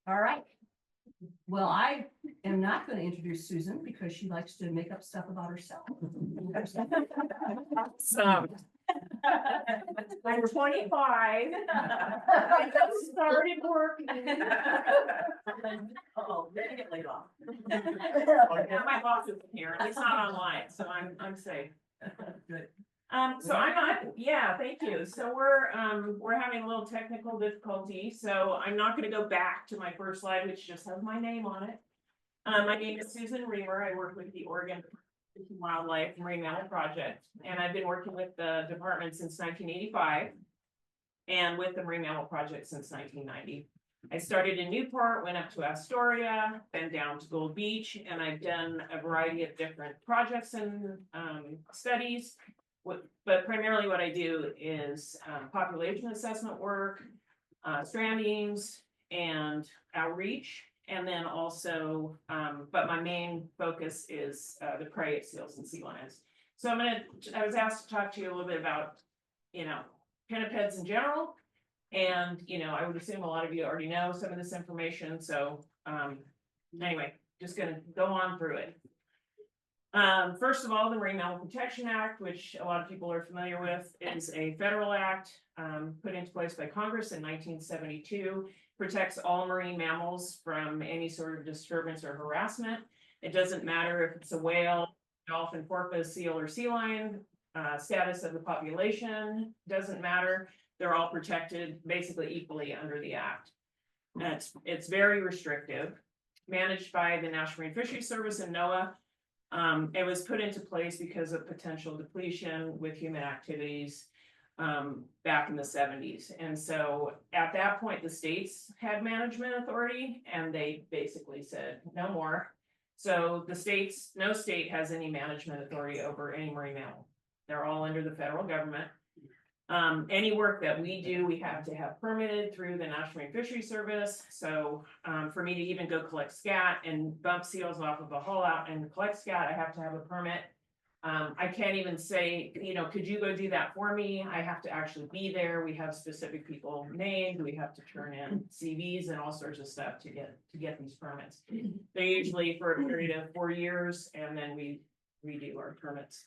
All right. Well, I am not going to introduce Susan because she likes to make up stuff about herself. So I'm 25. I just started working. Oh, they get laid off. Yeah, my boss isn't here. He's not online, so I'm safe. Good. So I'm not, yeah, thank you. So we're having a little technical difficulty, so I'm not gonna go back to my first slide, which just has my name on it. My name is Susan Riemer. I work with the Oregon Fish and Wildlife Marine Mammal Project, and I've been working with the department since 1985 and with the Marine Mammal Project since 1990. I started in Newport, went up to Astoria, then down to Gold Beach, and I've done a variety of different projects and studies. But primarily what I do is population assessment work, strandings, and outreach. And then also, but my main focus is the prey of seals and sea lions. So I was asked to talk to you a little bit about, pinnipeds in general. And, I would assume a lot of you already know some of this information. So anyway, just gonna go on through it. First of all, the Marine Mammal Protection Act, which a lot of people are familiar with, is a federal act put into place by Congress in 1972, protects all marine mammals from any sort of disturbance or harassment. It doesn't matter if it's a whale, dolphin, porpoise, seal, or sea lion, status of the population doesn't matter. They're all protected basically equally under the act. And it's very restrictive, managed by the National Marine Fisheries Service and NOAA. It was put into place because of potential depletion with human activities back in the 70s. And so at that point, the states had management authority and they basically said no more. So no state has any management authority over any marine mammal. They're all under the federal government. Any work that we do, we have to have permitted through the National Marine Fisheries Service. So for me to even go collect scat and bump seals off of a hull out and collect scat, I have to have a permit. I can't even say, could you go do that for me? I have to actually be there. We have specific people named. We have to turn in CVs and all sorts of stuff to get these permits. They're usually for a period of 4 years, and then we redo our permits.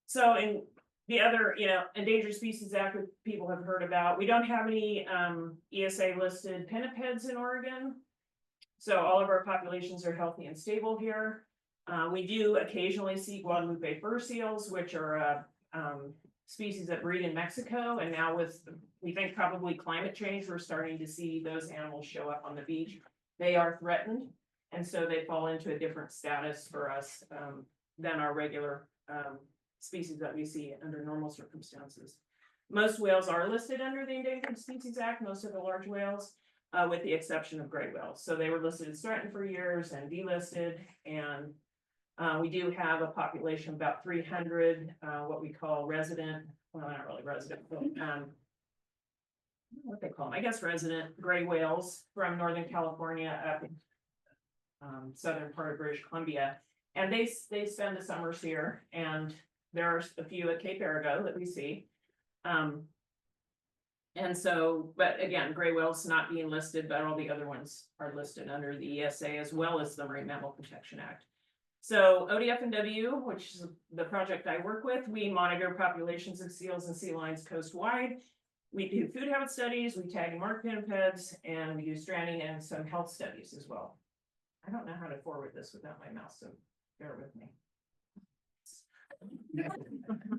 So in the other, Endangered Species Act, which people have heard about, we don't have any ESA listed pinnipeds in Oregon. So all of our populations are healthy and stable here. We do occasionally see Guadalupe fur seals, which are species that breed in Mexico. And now with, we think probably climate change, we're starting to see those animals show up on the beach. They are threatened. And so they fall into a different status for us than our regular species that we see under normal circumstances. Most whales are listed under the Endangered Species Act, most of the large whales, with the exception of gray whales. So they were listed as threatened for years and delisted. And we do have a population of about 300, what we call resident, well, not really resident, but what they call them, I guess resident gray whales from Northern California up in southern part of British Columbia. And they spend the summers here, and there are a few at Cape Arago that we see. And so, but again, gray whales not being listed, but all the other ones are listed under the ESA as well as the Marine Mammal Protection Act. So ODF&W, which is the project I work with, we monitor populations of seals and sea lions coast-wide. We do food habit studies, we tag and mark pinnipeds, and we do stranding and some health studies as well. I don't know how to forward this without my mouse, so bear with me.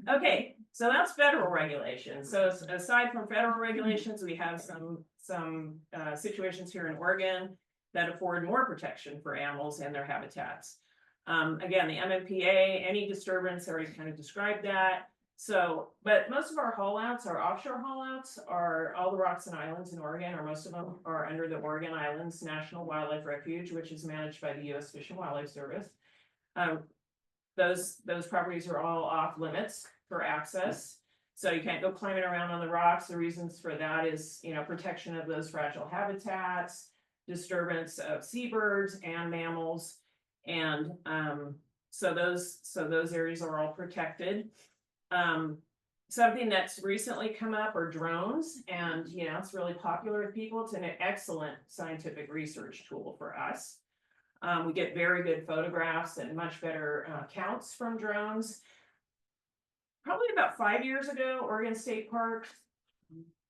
Okay, so that's federal regulations. So aside from federal regulations, we have some situations here in Oregon that afford more protection for animals and their habitats. Again, the MMPA, any disturbance, I already kind of described that. So, but most of our haul outs, our offshore haul outs, are all the rocks and islands in Oregon, or most of them are under the Oregon Islands National Wildlife Refuge, which is managed by the U.S. Fish and Wildlife Service. Those properties are all off limits for access. So you can't go climbing around on the rocks. The reasons for that is, protection of those fragile habitats, disturbance of seabirds and mammals. And so those areas are all protected. Something that's recently come up are drones, and it's really popular with people. It's an excellent scientific research tool for us. We get very good photographs and much better counts from drones. Probably about 5 years ago, Oregon State Parks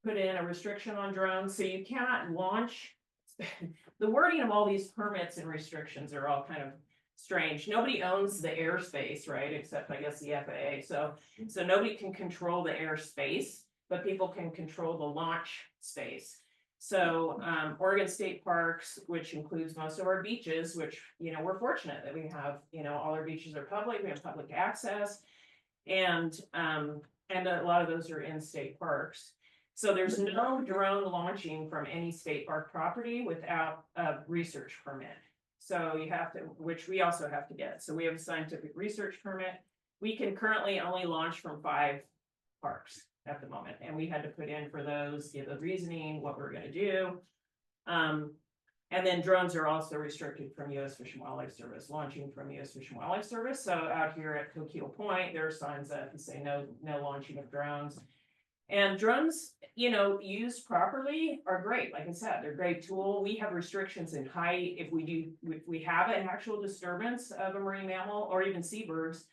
put in a restriction on drones, so you cannot launch. The wording of all these permits and restrictions are all kind of strange. Nobody owns the airspace, right? Except I guess the FAA. So nobody can control the airspace, but people can control the launch space. So Oregon State Parks, which includes most of our beaches, which we're fortunate that we have, all our beaches are public, we have public access, and a lot of those are in state parks. So there's no drone launching from any state park property without a research permit. So you have to, which we also have to get. So we have a scientific research permit. We can currently only launch from 5 parks at the moment. And we had to put in for those, give the reasoning, what we're gonna do. And then drones are also restricted from U.S. Fish and Wildlife Service, launching from U.S. Fish and Wildlife Service. So out here at Coquille Point, there are signs that say no launching of drones. And drones, used properly are great. Like I said, they're a great tool. We have restrictions in height. If we have an actual disturbance of a marine mammal or even seabirds,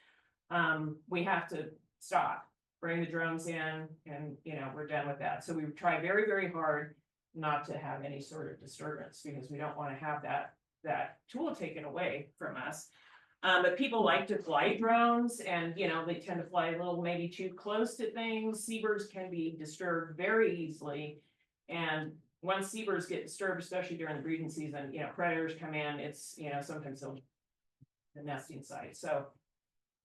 we have to stop, bring the drones in, and we're done with that. So we try very, very hard not to have any sort of disturbance, because we don't want to have that tool taken away from us. But people like to fly drones, and they tend to fly a little maybe too close to things. Seabirds can be disturbed very easily, and once seabirds get disturbed, especially during the breeding season, predators come in. It's sometimes the nesting site. So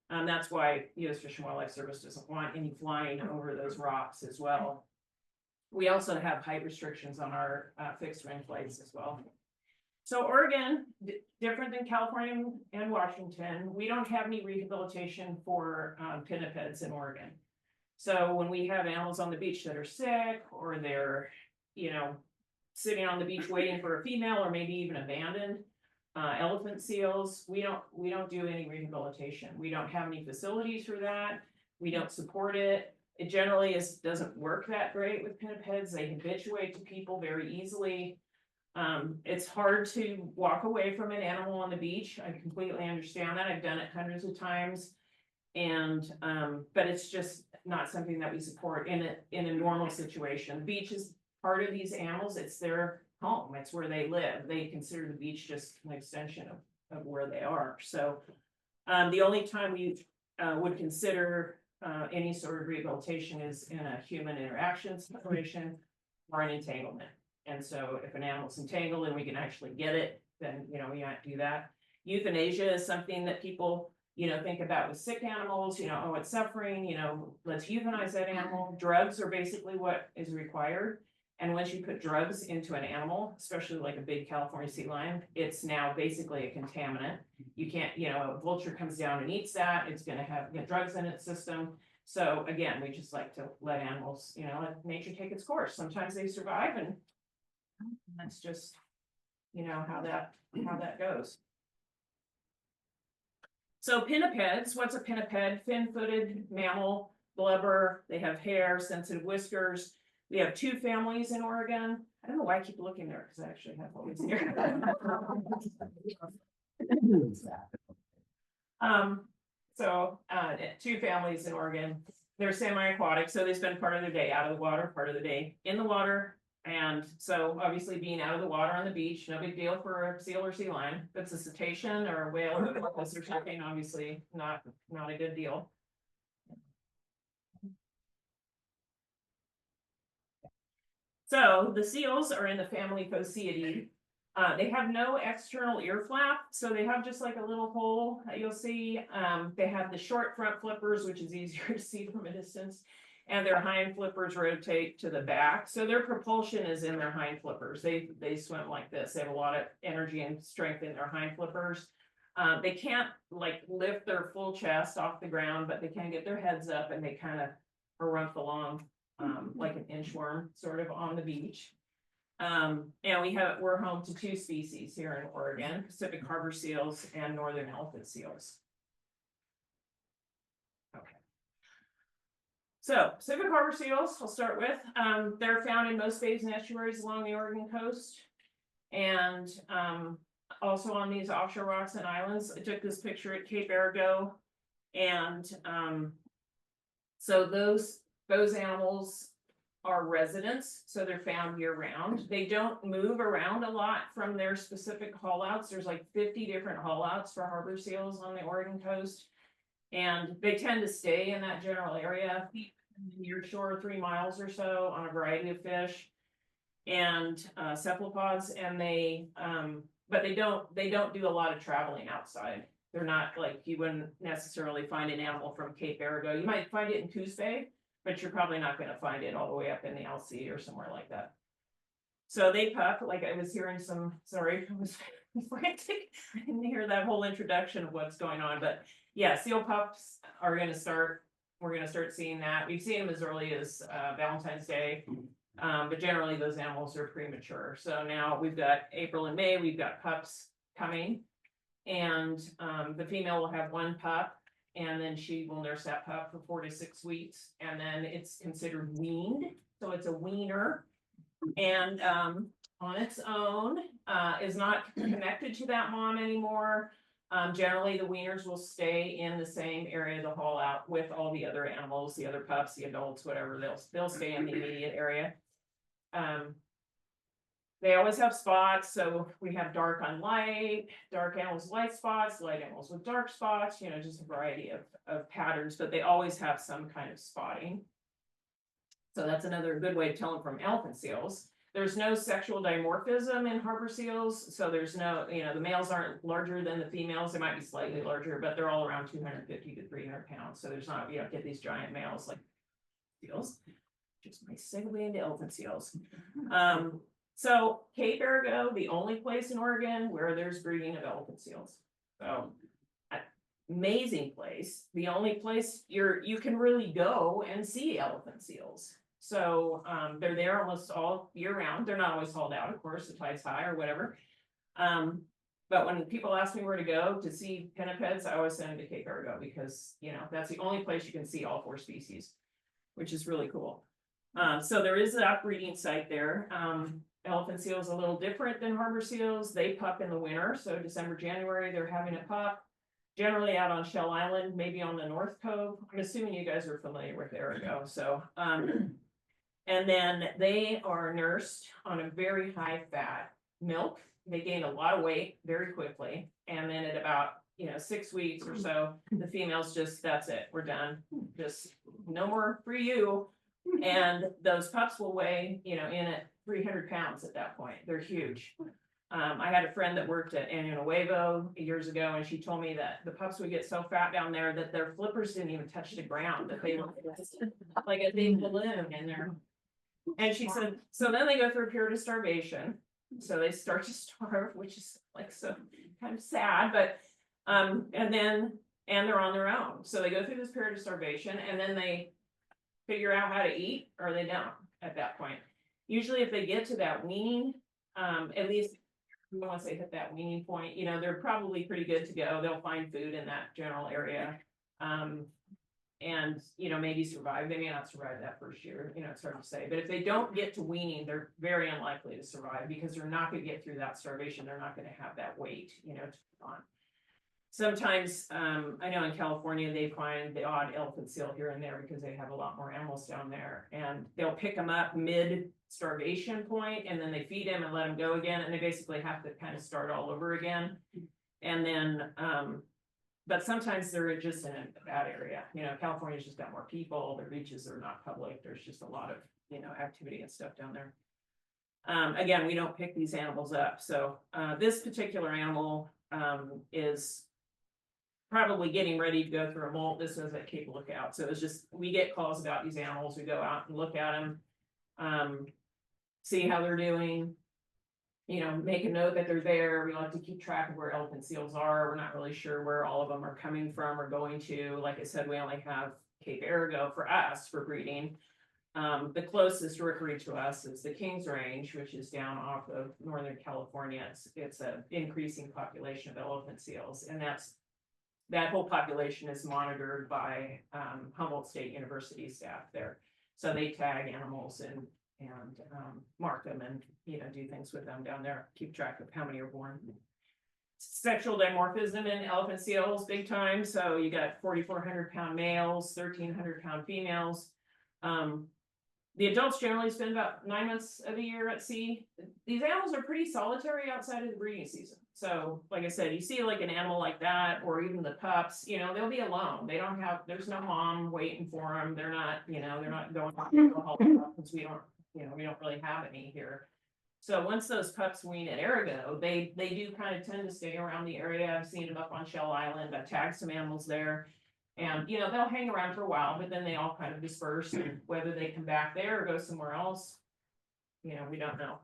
that's why U.S. Fish and Wildlife Service doesn't want any flying over those rocks as well. We also have height restrictions on our fixed wing flights as well. So Oregon, different than California and Washington, we don't have any rehabilitation for pinnipeds in Oregon. So when we have animals on the beach that are sick, or they're, sitting on the beach waiting for a female, or maybe even abandoned, elephant seals, we don't do any rehabilitation. We don't have any facilities for that. We don't support it. It generally doesn't work that great with pinnipeds. They habituate to people very easily. It's hard to walk away from an animal on the beach. I completely understand that. I've done it hundreds of times. And, but it's just not something that we support in a normal situation. The beach is part of these animals. It's their home. It's where they live. They consider the beach just an extension of where they are. So, the only time we would consider any sort of rehabilitation is in a human interaction situation or an entanglement. And so if an animal's entangled and we can actually get it, then, we might do that. Euthanasia is something that people, think about with sick animals, oh, it's suffering, let's euthanize that animal. Drugs are basically what is required. And once you put drugs into an animal, especially like a big California sea lion, it's now basically a contaminant. You can't, a vulture comes down and eats that, it's going to get drugs in its system. So again, we just like to let animals, let nature take its course. Sometimes they survive, and that's just, how that goes. So pinnipeds, what's a pinniped? Fin-footed mammal, blubber, they have hair, sensitive whiskers. We have 2 families in Oregon. I don't know why I keep looking there, because I actually have all these here. So 2 families in Oregon. They're semi-aquatic, so they spend part of their day out of the water, part of the day in the water. And so obviously being out of the water on the beach, no big deal for a seal or sea lion. If it's a cetacean or a whale or a porpoise or something, obviously not a good deal. So the seals are in the family Phociidae. They have no external ear flap, so they have just like a little hole that you'll see. They have the short front flippers, which is easier to see from a distance, and their hind flippers rotate to the back. So their propulsion is in their hind flippers. They swim like this. They have a lot of energy and strength in their hind flippers. They can't like lift their full chest off the ground, but they can get their heads up, and they kind of harumph along like an inchworm sort of on the beach. And we're home to 2 species here in Oregon, Pacific harbor seals and northern elephant seals. Okay. So Pacific harbor seals, I'll start with, they're found in most bays and estuaries along the Oregon coast. And, also on these offshore rocks and islands. I took this picture at Cape Arago. And, so those animals are residents, so they're found year round. They don't move around a lot from their specific haul outs. There's like 50 different haul outs for harbor seals on the Oregon coast. And they tend to stay in that general area, near shore 3 miles or so on a variety of fish and cephalopods. And but they don't do a lot of traveling outside. They're not like, you wouldn't necessarily find an animal from Cape Arago. You might find it in Coos Bay, but you're probably not going to find it all the way up in the LC or somewhere like that. So they pup, like I was hearing sorry, I was frantic. I didn't hear that whole introduction of what's going on, but yeah, seal pups are we're gonna start seeing that. We've seen them as early as Valentine's Day. But generally those animals are premature. So now we've got April and May, we've got pups coming. And the female will have 1 pup, and then she will nurse that pup for 4 to 6 weeks, and then it's considered weaned. So it's a weaner, and on its own, is not connected to that mom anymore. Generally, the weaners will stay in the same area to haul out with all the other animals, the other pups, the adults, whatever. They'll stay in the immediate area. They always have spots, so we have dark on light, dark animals light spots, light animals with dark spots, just a variety of patterns, but they always have some kind of spotting. So that's another good way to tell them from elephant seals. There's no sexual dimorphism in harbor seals, so there's no, the males aren't larger than the females. They might be slightly larger, but they're all around 250 to 300 pounds. So there's not, you don't get these giant males like seals. Just my segue into elephant seals. So Cape Arago, the only place in Oregon where there's breeding of elephant seals. So amazing place. The only place you can really go and see elephant seals. So they're there almost all year round. They're not always hauled out, of course, the tide's high or whatever. But when people ask me where to go to see pinnipeds, I always send them to Cape Arago because, that's the only place you can see all 4 species, which is really cool. So there is an upbreeding site there. Elephant seal is a little different than harbor seals. They pup in the winter. So December, January, they're having a pup. Generally out on Shell Island, maybe on the North Cove. I'm assuming you guys are familiar with Arago. So, and then they are nursed on a very high fat milk. They gain a lot of weight very quickly. And then at about, 6 weeks or so, the females that's it. We're done. Just no more for you. And those pups will weigh, in at 300 pounds at that point. They're huge. I had a friend that worked at Año Nuevo years ago, and she told me that the pups would get so fat down there that their flippers didn't even touch the ground, that they were like a big balloon in there. And she said, so then they go through a period of starvation. So they start to starve, which is like so kind of sad, but and they're on their own. So they go through this period of starvation, and then they figure out how to eat, or they don't at that point. Usually if they get to that weaning, at least once they hit that weaning point, they're probably pretty good to go. They'll find food in that general area. And, maybe survive. They may not survive that first year, it's hard to say. But if they don't get to weaning, they're very unlikely to survive because they're not going to get through that starvation. They're not going to have that weight, to put on. Sometimes, I know in California, they find the odd elephant seal here and there because they have a lot more animals down there, and they'll pick them up mid starvation point, and then they feed them and let them go again. And they basically have to kind of start all over again. And then, but sometimes they're just in a bad area. California's just got more people. The beaches are not public. There's just a lot of, activity and stuff down there. Again, we don't pick these animals up. So, this particular animal, is probably getting ready to go through a molt. This was at Cape Lookout. So it's just, we get calls about these animals. We go out and look at them, see how they're doing, make a note that they're there. We like to keep track of where elephant seals are. We're not really sure where all of them are coming from or going to. Like I said, we only have Cape Arago for us for breeding. The closest rookery to us is the Kings Range, which is down off of Northern California. It's an increasing population of elephant seals, and that's that whole population is monitored by Humboldt State University staff there. So they tag animals and mark them and, do things with them down there, keep track of how many are born. Sexual dimorphism in elephant seals, big time. So you got 4,400-pound males, 1,300-pound females. The adults generally spend about 9 months of the year at sea. These animals are pretty solitary outside of the breeding season. So, like I said, you see like an animal like that, or even the pups, they'll be alone. They don't have, there's no mom waiting for them. They're not, they're not going off to the haul because we don't really have any here. So once those pups wean at Arago, they do kind of tend to stay around the area. I've seen them up on Shell Island. I've tagged some animals there. And, they'll hang around for a while, but then they all kind of disperse, and whether they come back there or go somewhere else, we don't know.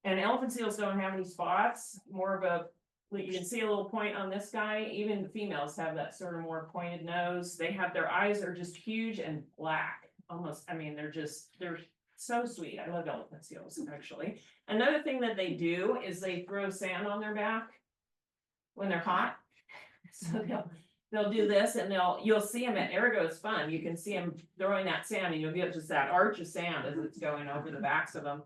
And elephant seals don't have any spots, more of a, you can see a little point on this guy. Even the females have that sort of more pointed nose. Their eyes are just huge and black, almost. I mean, they're so sweet. I love elephant seals, actually. Another thing that they do is they throw sand on their back when they're hot. So they'll do this, and you'll see them at Arago. It's fun. You can see them throwing that sand, and you'll get just that arch of sand as it's going over the backs of them.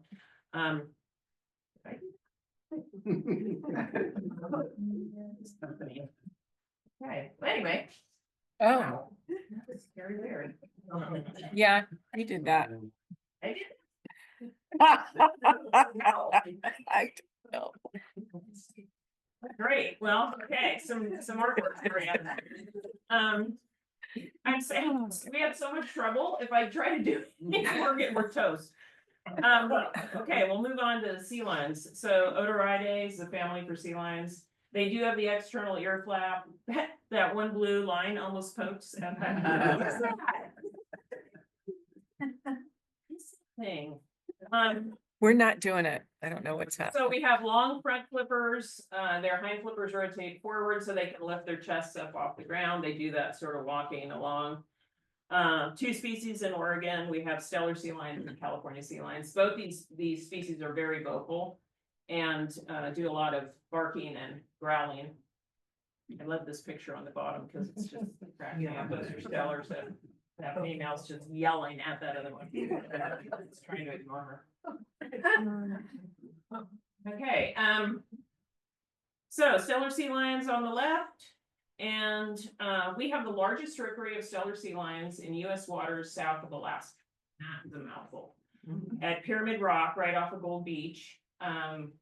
Okay. Anyway. Oh, Wow. That's very weird. yeah, you did that. I did. I know. Great, well, okay, some artwork for you. I'm saying, we have so much trouble, if I try to do it, we're toast. Okay, we'll move on to sea lions. So Odoridae is the family for sea lions. They do have the external ear flap. That one blue line almost pokes at that. What is that? This thing. We're not doing it. I don't know what's happening. So we have long front flippers. Their hind flippers rotate forward so they can lift their chests up off the ground. They do that sort of walking along. 2 species in Oregon. We have Steller sea lions and California sea lions. Both these species are very vocal and do a lot of barking and growling. I love this picture on the bottom because it's just cracking up. Those are Stellers that female's just yelling at that other one. It's trying to ignore her. Okay, so Steller sea lions on the left, and we have the largest rookery of Steller sea lions in U.S. waters south of Alaska. That's a mouthful. At Pyramid Rock, right off of Gold Beach.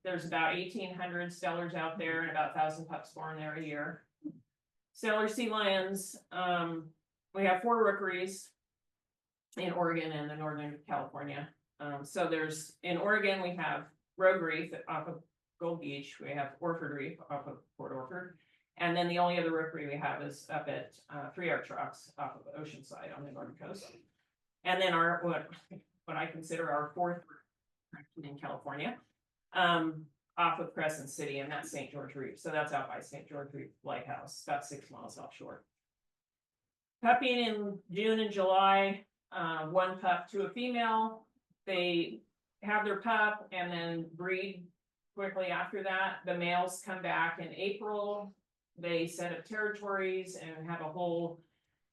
There's about 1,800 Stellers out there and about 1,000 pups born there a year. Steller sea lions, we have 4 rookeries in Oregon and the Northern California. So there's, in Oregon, we have Rogue Reef off of Gold Beach. We have Orford Reef off of Port Orford. And then the only other rookery we have is up at 3 Arch Rocks off of Oceanside on the northern coast. And then what I consider our 4th in California, off of Crescent City, and that's St. George Reef. So that's out by St. George Reef Lighthouse, about 6 miles offshore. Pupping in June and July, 1 pup to a female. They have their pup and then breed quickly after that. The males come back in April. They set up territories and have a whole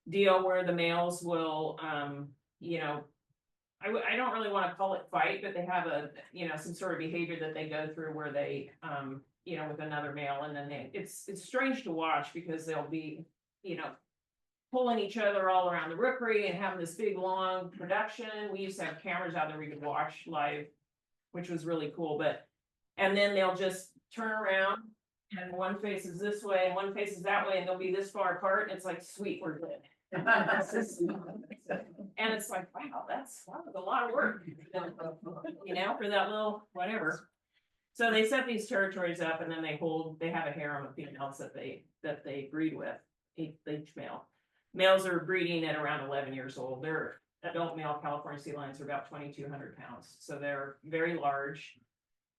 deal where the males will, I don't really want to call it fight, but they have some sort of behavior that they go through where they, with another male, and then it's strange to watch because they'll be, pulling each other all around the rookery and having this big long production. We used to have cameras out there we could watch live, which was really cool. And then they'll just turn around and one faces this way and one faces that way, and they'll be this far apart. And it's like, sweet, we're good. And it's like, wow, that was a lot of work, for that little whatever. So they set these territories up, and then they have a harem of females that they breed with each male. Males are breeding at around 11 years old. Their adult male California sea lions are about 2,200 pounds. So they're very large.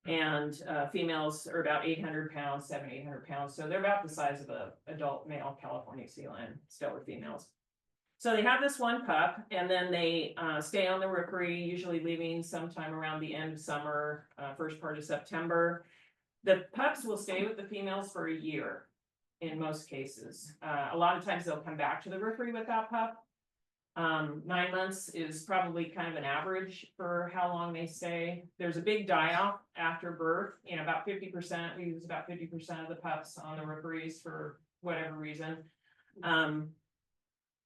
And females are about 800 pounds, 700-800 pounds. So they're about the size of an adult male California sea lion, Steller females. So they have this 1 pup, and then they stay on the rookery, usually leaving sometime around the end of summer, first part of September. The pups will stay with the females for a year. in most cases. A lot of times they'll come back to the rookery with that pup. 9 months is probably kind of an average for how long they stay. There's a big die-off after birth, about 50%, we use about 50% of the pups on the rookeries for whatever reason.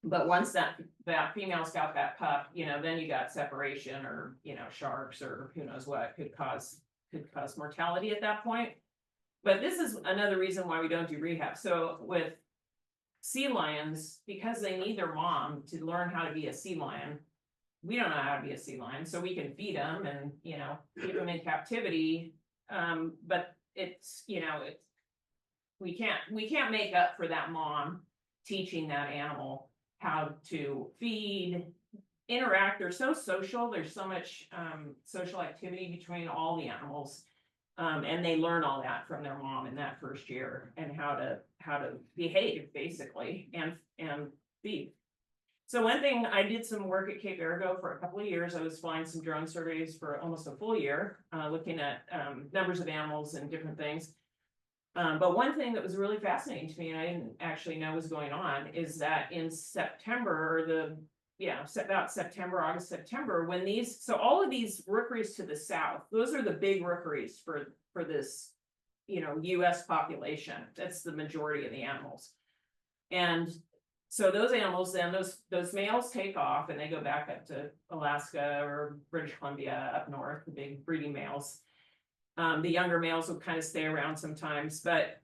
But once that female's got that pup, then you got separation or, sharks or who knows what could cause mortality at that point. But this is another reason why we don't do rehab. So with sea lions, because they need their mom to learn how to be a sea lion, we don't know how to be a sea lion, so we can feed them and, keep them in captivity. But it's, we can't make up for that mom teaching that animal how to feed, interact. They're so social. There's so much social activity between all the animals. And they learn all that from their mom in that first year and how to behave basically and feed. So one thing, I did some work at Cape Arago for a couple of years. I was flying some drone surveys for almost a full year, looking at numbers of animals and different things. But one thing that was really fascinating to me, and I didn't actually know was going on, is that in September, about September, August, September, when so all of these rookeries to the south, those are the big rookeries for this, US population. That's the majority of the animals. And so those animals, then those males take off and they go back up to Alaska or British Columbia up north, the big breeding males. The younger males will kind of stay around sometimes, but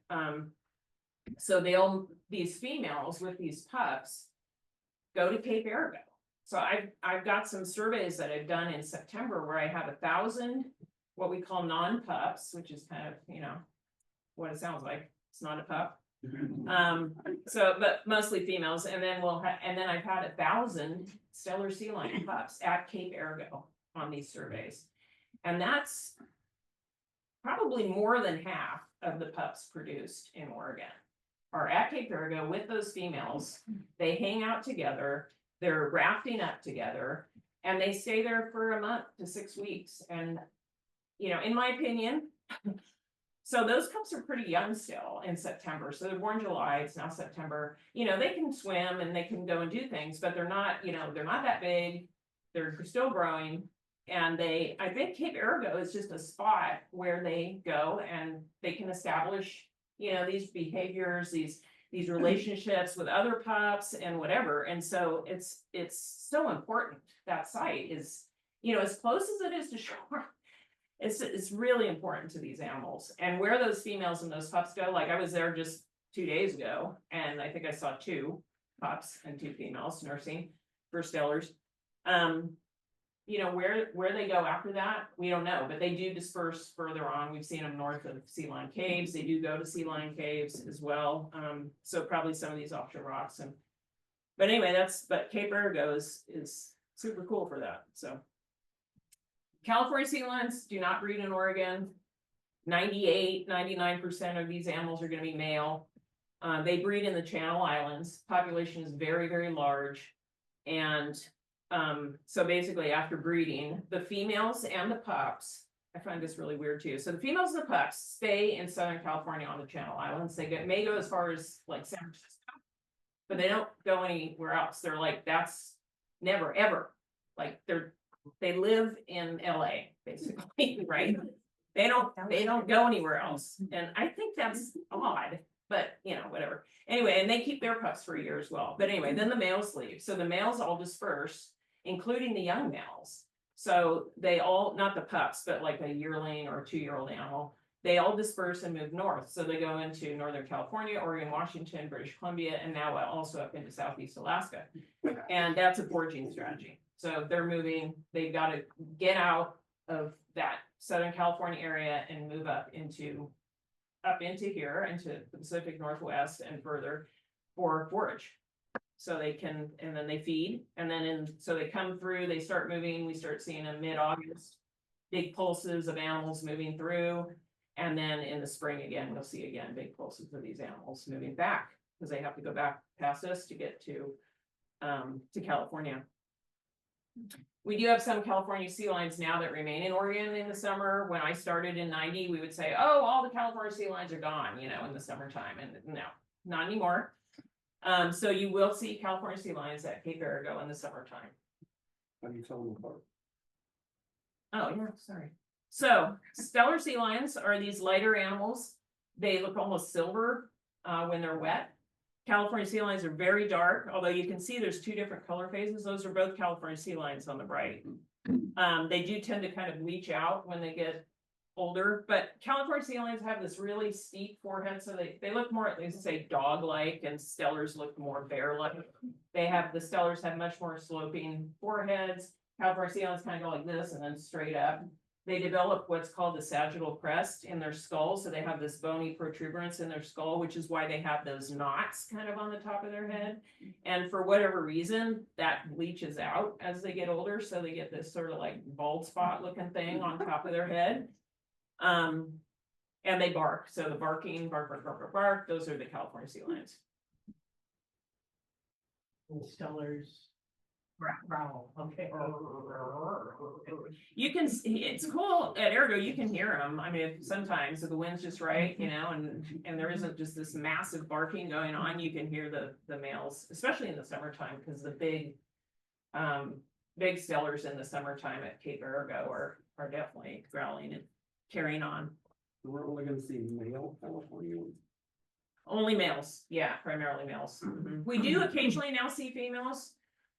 so these females with these pups go to Cape Arago. So I've got some surveys that I've done in September where I have 1,000 what we call non-pups, which is kind of, what it sounds like. It's not a pup. But mostly females, and then I've had 1,000 Steller sea lion pups at Cape Arago on these surveys, and that's probably more than half of the pups produced in Oregon are at Cape Arago with those females. They hang out together, they're rafting up together, and they stay there for a month to 6 weeks. And, in my opinion, so those pups are pretty young still in September. So they're born July, it's now September. They can swim and they can go and do things, but they're not that big. They're still growing. And I think Cape Arago is just a spot where they go and they can establish, these behaviors, these relationships with other pups and whatever. And so it's so important. That site is, as close as it is to shore, it's really important to these animals. And where those females and those pups go, like I was there just 2 days ago, and I think I saw 2 pups and 2 females nursing for Stellers. Where they go after that, we don't know, but they do disperse further on. We've seen them north of sea lion caves. They do go to sea lion caves as well. So probably some of these offshore rocks. But anyway, but Cape Arago is super cool for that. So California sea lions do not breed in Oregon. 99% of these animals are going to be male. They breed in the Channel Islands. Population is very, very large. And so basically after breeding, the females and the pups, I find this really weird too. So the females and the pups stay in Southern California on the Channel Islands. They may go as far as like San Francisco, but they don't go anywhere else. They're like, that's never, ever. Like they live in LA basically, right? They don't go anywhere else. And I think that's odd, but whatever. Anyway, and they keep their pups for a year as well. But anyway, then the males leave. So the males all disperse, including the young males. So they all, not the pups, but like a yearling or a 2-year-old animal, they all disperse and move north. So they go into Northern California, Oregon, Washington, British Columbia, and now also up into Southeast Alaska. And that's a foraging strategy. So they're moving, they've got to get out of that Southern California area and move up into here, into the Pacific Northwest and further for forage. So they can, and then they feed, and then so they come through, they start moving, we start seeing them mid-August, big pulses of animals moving through. And then in the spring again, we'll see again, big pulses of these animals moving back because they have to go back past us to get to California. We do have some California sea lions now that remain in Oregon in the summer. When I started in '90, we would say, oh, all the California sea lions are gone, in the summertime. And no, not anymore. So you will see California sea lions at Cape Arago in the summertime. How do you tell them apart? Oh, yeah, sorry. So Steller sea lions are these lighter animals. They look almost silver when they're wet. California sea lions are very dark, although you can see there's two different color phases. Those are both California sea lions on the right. They do tend to kind of bleach out when they get older, but California sea lions have this really steep forehead, so they look more, they say dog-like, and Stellers look more bear-like. The Stellers have much more sloping foreheads. California sea lions kind of go like this and then straight up. They develop what's called the sagittal crest in their skull, so they have this bony protuberance in their skull, which is why they have those knots kind of on the top of their head. And for whatever reason, that bleaches out as they get older, so they get this sort of like bald spot looking thing on top of their head. And they bark, so the barking, bark, bark, bark, bark, bark, those are the California sea lions. And Stellers. Growl, okay. You can, it's cool at Arago, you can hear them. I mean, sometimes if the wind's just right, you know, and there isn't just this massive barking going on, you can hear the males, especially in the summertime, because the big Stellers in the summertime at Cape Arago are definitely growling and carrying on. So we're only gonna see male California ones? Only males, yeah, primarily males. We do occasionally now see females.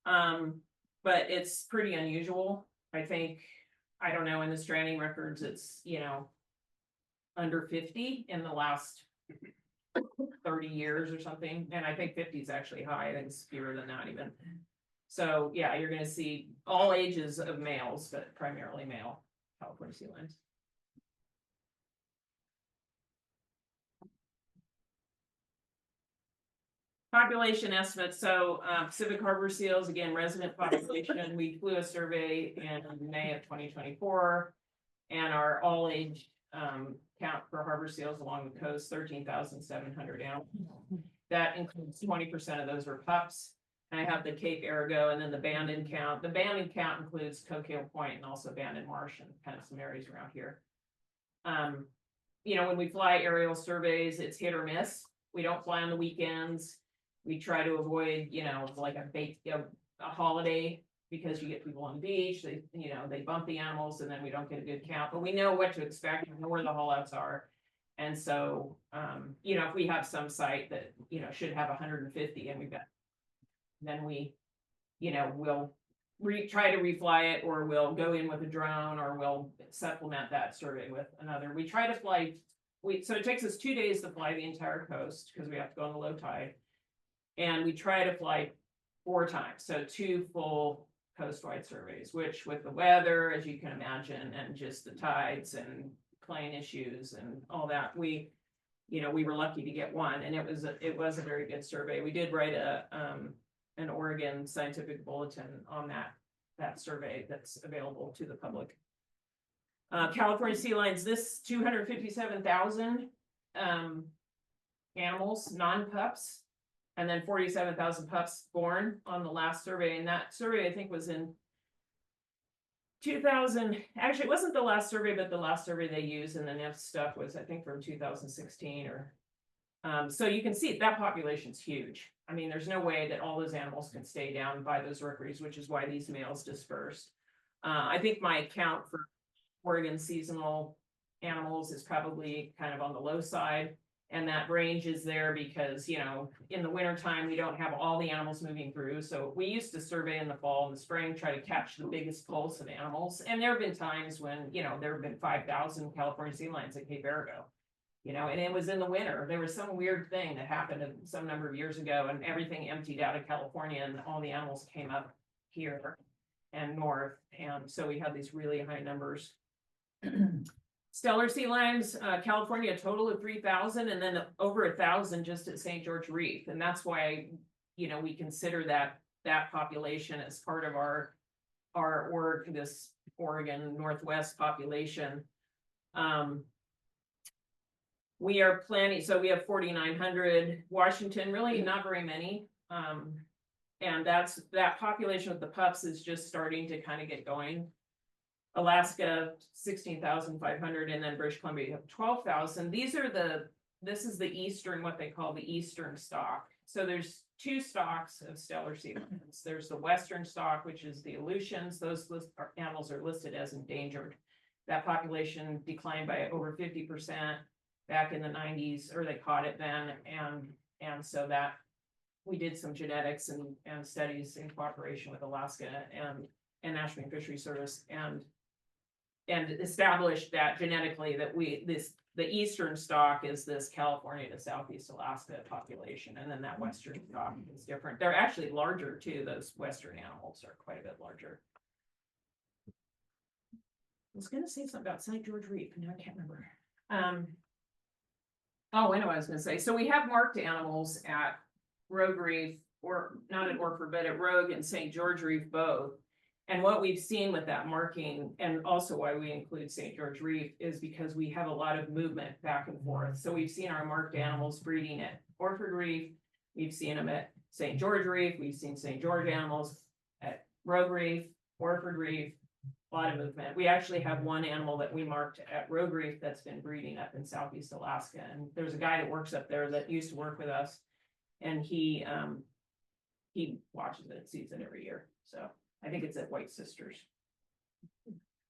But it's pretty unusual. I think, I don't know, in the stranding records, it's, you know, under 50 in the last 30 years or something. And I think 50 is actually high. I think it's fewer than that even. So yeah, you're gonna see all ages of males, but primarily male California sea lions. Population estimates, so Pacific Harbor seals, again, resident population, we flew a survey in May of 2024. And our all age count for harbor seals along the coast, 13,700 animals. That includes 20% of those were pups. And I have the Cape Arago and then the Bandon count. The Bandon count includes Coquille Point and also Bandon Marsh and kind of some areas around here. You know, when we fly aerial surveys, it's hit or miss. We don't fly on the weekends. We try to avoid, you know, like a holiday, because you get people on the beach, they bump the animals and then we don't get a good count, but we know what to expect, we know where the haulouts are. And so, you know, if we have some site that, you know, should have 150 and then we, you know, we'll try to refly it, or we'll go in with a drone, or we'll supplement that survey with another. We try to fly, so it takes us 2 days to fly the entire coast because we have to go on the low tide. And we try to fly 4 times, so 2 full coastwide surveys, which with the weather, as you can imagine, and just the tides and plane issues and all that, we were lucky to get one, and it was a very good survey. We did write an Oregon scientific bulletin on that survey that's available to the public. California sea lions, this 257,000 animals, non-pups. And then 47,000 pups born on the last survey. And that survey, I think, was in 2000. Actually, it wasn't the last survey, but the last survey they used. And the next stuff was, I think, from 2016 or. So you can see that population's huge. I mean, there's no way that all those animals can stay down by those rookeries, which is why these males dispersed. I think my count for Oregon seasonal animals is probably kind of on the low side. And that range is there because, you know, in the wintertime, we don't have all the animals moving through. So we used to survey in the fall and the spring, try to catch the biggest pulse of animals. And there have been times when, you know, there have been 5,000 California sea lions at Cape Arago, you know, and it was in the winter. There was some weird thing that happened some number of years ago, and everything emptied out of California and all the animals came up here and north. And so we had these really high numbers. Steller sea lions, California, a total of 3,000, and then over 1,000 just at St. George Reef. And that's why, you know, we consider that population as part of this Oregon Northwest population. We are planning, so we have 4,900. Washington, really not very many. And that population with the pups is just starting to kind of get going. Alaska, 16,500, and then British Columbia, you have 12,000. These are this is the eastern, what they call the eastern stock. So there's two stocks of Steller sea lions. There's the western stock, which is the Aleutians. Those animals are listed as endangered. That population declined by over 50% back in the 90s, or they caught it then, and so that we did some genetics and studies in cooperation with Alaska and National Marine Fisheries Service and established that genetically that the eastern stock is this California to Southeast Alaska population, and then that western stock is different. They're actually larger too. Those western animals are quite a bit larger. I was gonna say something about St. George Reef, and now I can't remember. Oh, I know what I was gonna say. So we have marked animals at Rogue Reef, or not at Orford, but at Rogue and St. George Reef both. And what we've seen with that marking, and also why we include St. George Reef, is because we have a lot of movement back and forth. So we've seen our marked animals breeding at Orford Reef. We've seen them at St. George Reef. We've seen St. George animals at Rogue Reef, Orford Reef. A lot of movement. We actually have one animal that we marked at Rogue Reef that's been breeding up in Southeast Alaska. And there's a guy that works up there that used to work with us. And he watches it, sees it every year. So I think it's at White Sisters.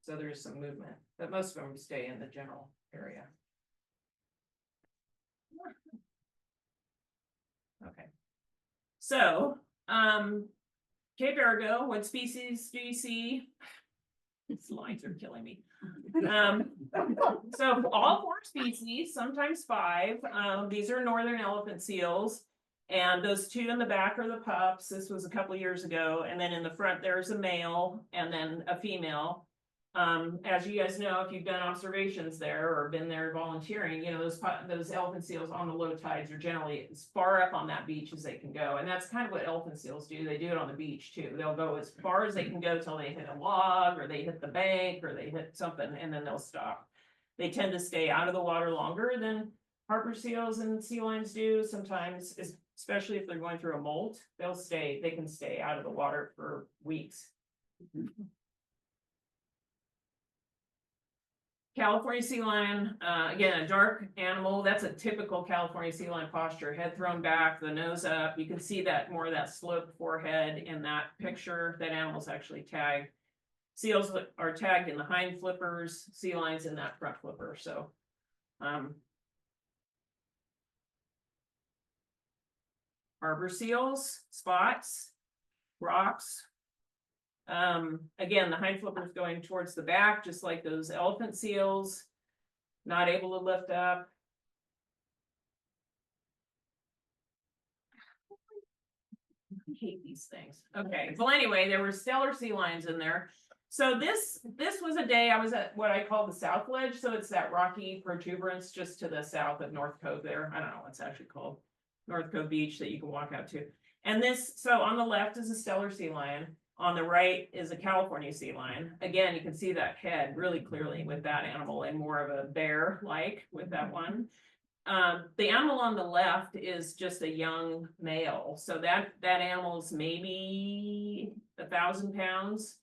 So there's some movement, but most of them stay in the general area. Okay. So, Cape Arago, what species do you see? These lines are killing me. So all 4 species, sometimes 5. These are northern elephant seals. And those 2 in the back are the pups. This was a couple of years ago. And then in the front, there's a male and then a female. As you guys know, if you've done observations there or been there volunteering, you know, those elephant seals on the low tides are generally as far up on that beach as they can go. And that's kind of what elephant seals do. They do it on the beach too. They'll go as far as they can go till they hit a log or they hit the bank or they hit something, and then they'll stop. They tend to stay out of the water longer than harbor seals and sea lions do. Sometimes, especially if they're going through a molt, they can stay out of the water for weeks. California sea lion, again, a dark animal. That's a typical California sea lion posture. Head thrown back, the nose up. You can see that more of that sloped forehead in that picture. That animal's actually tagged. Seals are tagged in the hind flippers, sea lions in that front flipper. So, harbor seals, spots, rocks. Again, the hind flipper is going towards the back, just like those elephant seals, not able to lift up. I hate these things. Okay, well, anyway, there were Steller sea lions in there. So this was a day I was at what I call the South Ledge. So it's that rocky protuberance just to the south of North Cove there. I don't know what's actually called North Cove Beach that you can walk out to. And so on the left is a Steller sea lion. On the right is a California sea lion. Again, you can see that head really clearly with that animal and more of a bear-like with that one. The animal on the left is just a young male. So that animal's maybe 1,000 pounds.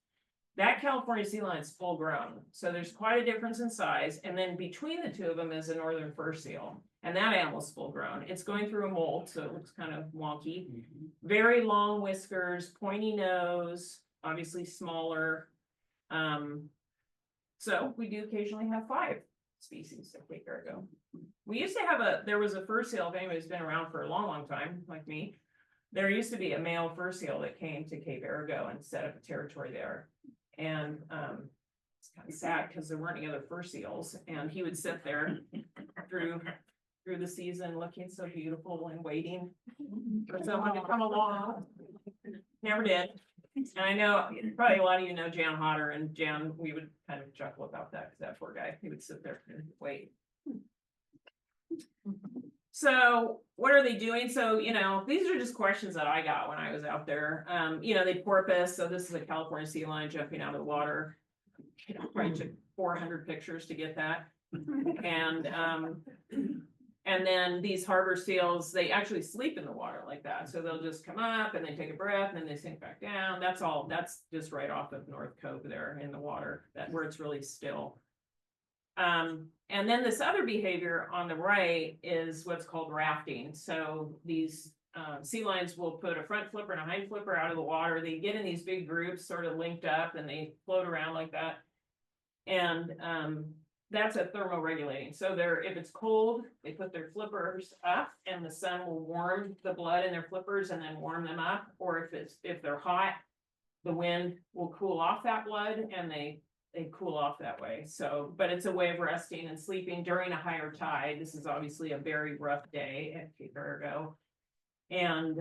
That California sea lion is full grown. So there's quite a difference in size. And then between the 2 of them is a northern fur seal. And that animal's full grown. It's going through a molt, so it looks kind of wonky. Very long whiskers, pointy nose, obviously smaller. So we do occasionally have 5 species of Cape Arago. We used to have there was a fur seal, if anybody's been around for a long, long time, like me. There used to be a male fur seal that came to Cape Arago and set up a territory there. And it's kind of sad because there weren't any other fur seals. And he would sit there through the season looking so beautiful and waiting for someone to come along. Never did. And I know probably a lot of you know Jan Hodder, and Jan, we would kind of chuckle about that because that poor guy, he would sit there and wait. So what are they doing? So, you know, these are just questions that I got when I was out there. You know, they porpoise. So this is a California sea lion jumping out of the water. You know, probably took 400 pictures to get that. And then these harbor seals, they actually sleep in the water like that. So they'll just come up and they take a breath and then they sink back down. That's just right off of North Cove there in the water, where it's really still. And then this other behavior on the right is what's called rafting. So these sea lions will put a front flipper and a hind flipper out of the water. They get in these big groups sort of linked up and they float around like that. And that's a thermoregulating. So if it's cold, they put their flippers up and the sun will warm the blood in their flippers and then warm them up. Or if they're hot, the wind will cool off that blood and they cool off that way. So, but it's a way of resting and sleeping during a higher tide. This is obviously a very rough day at Cape Arago. And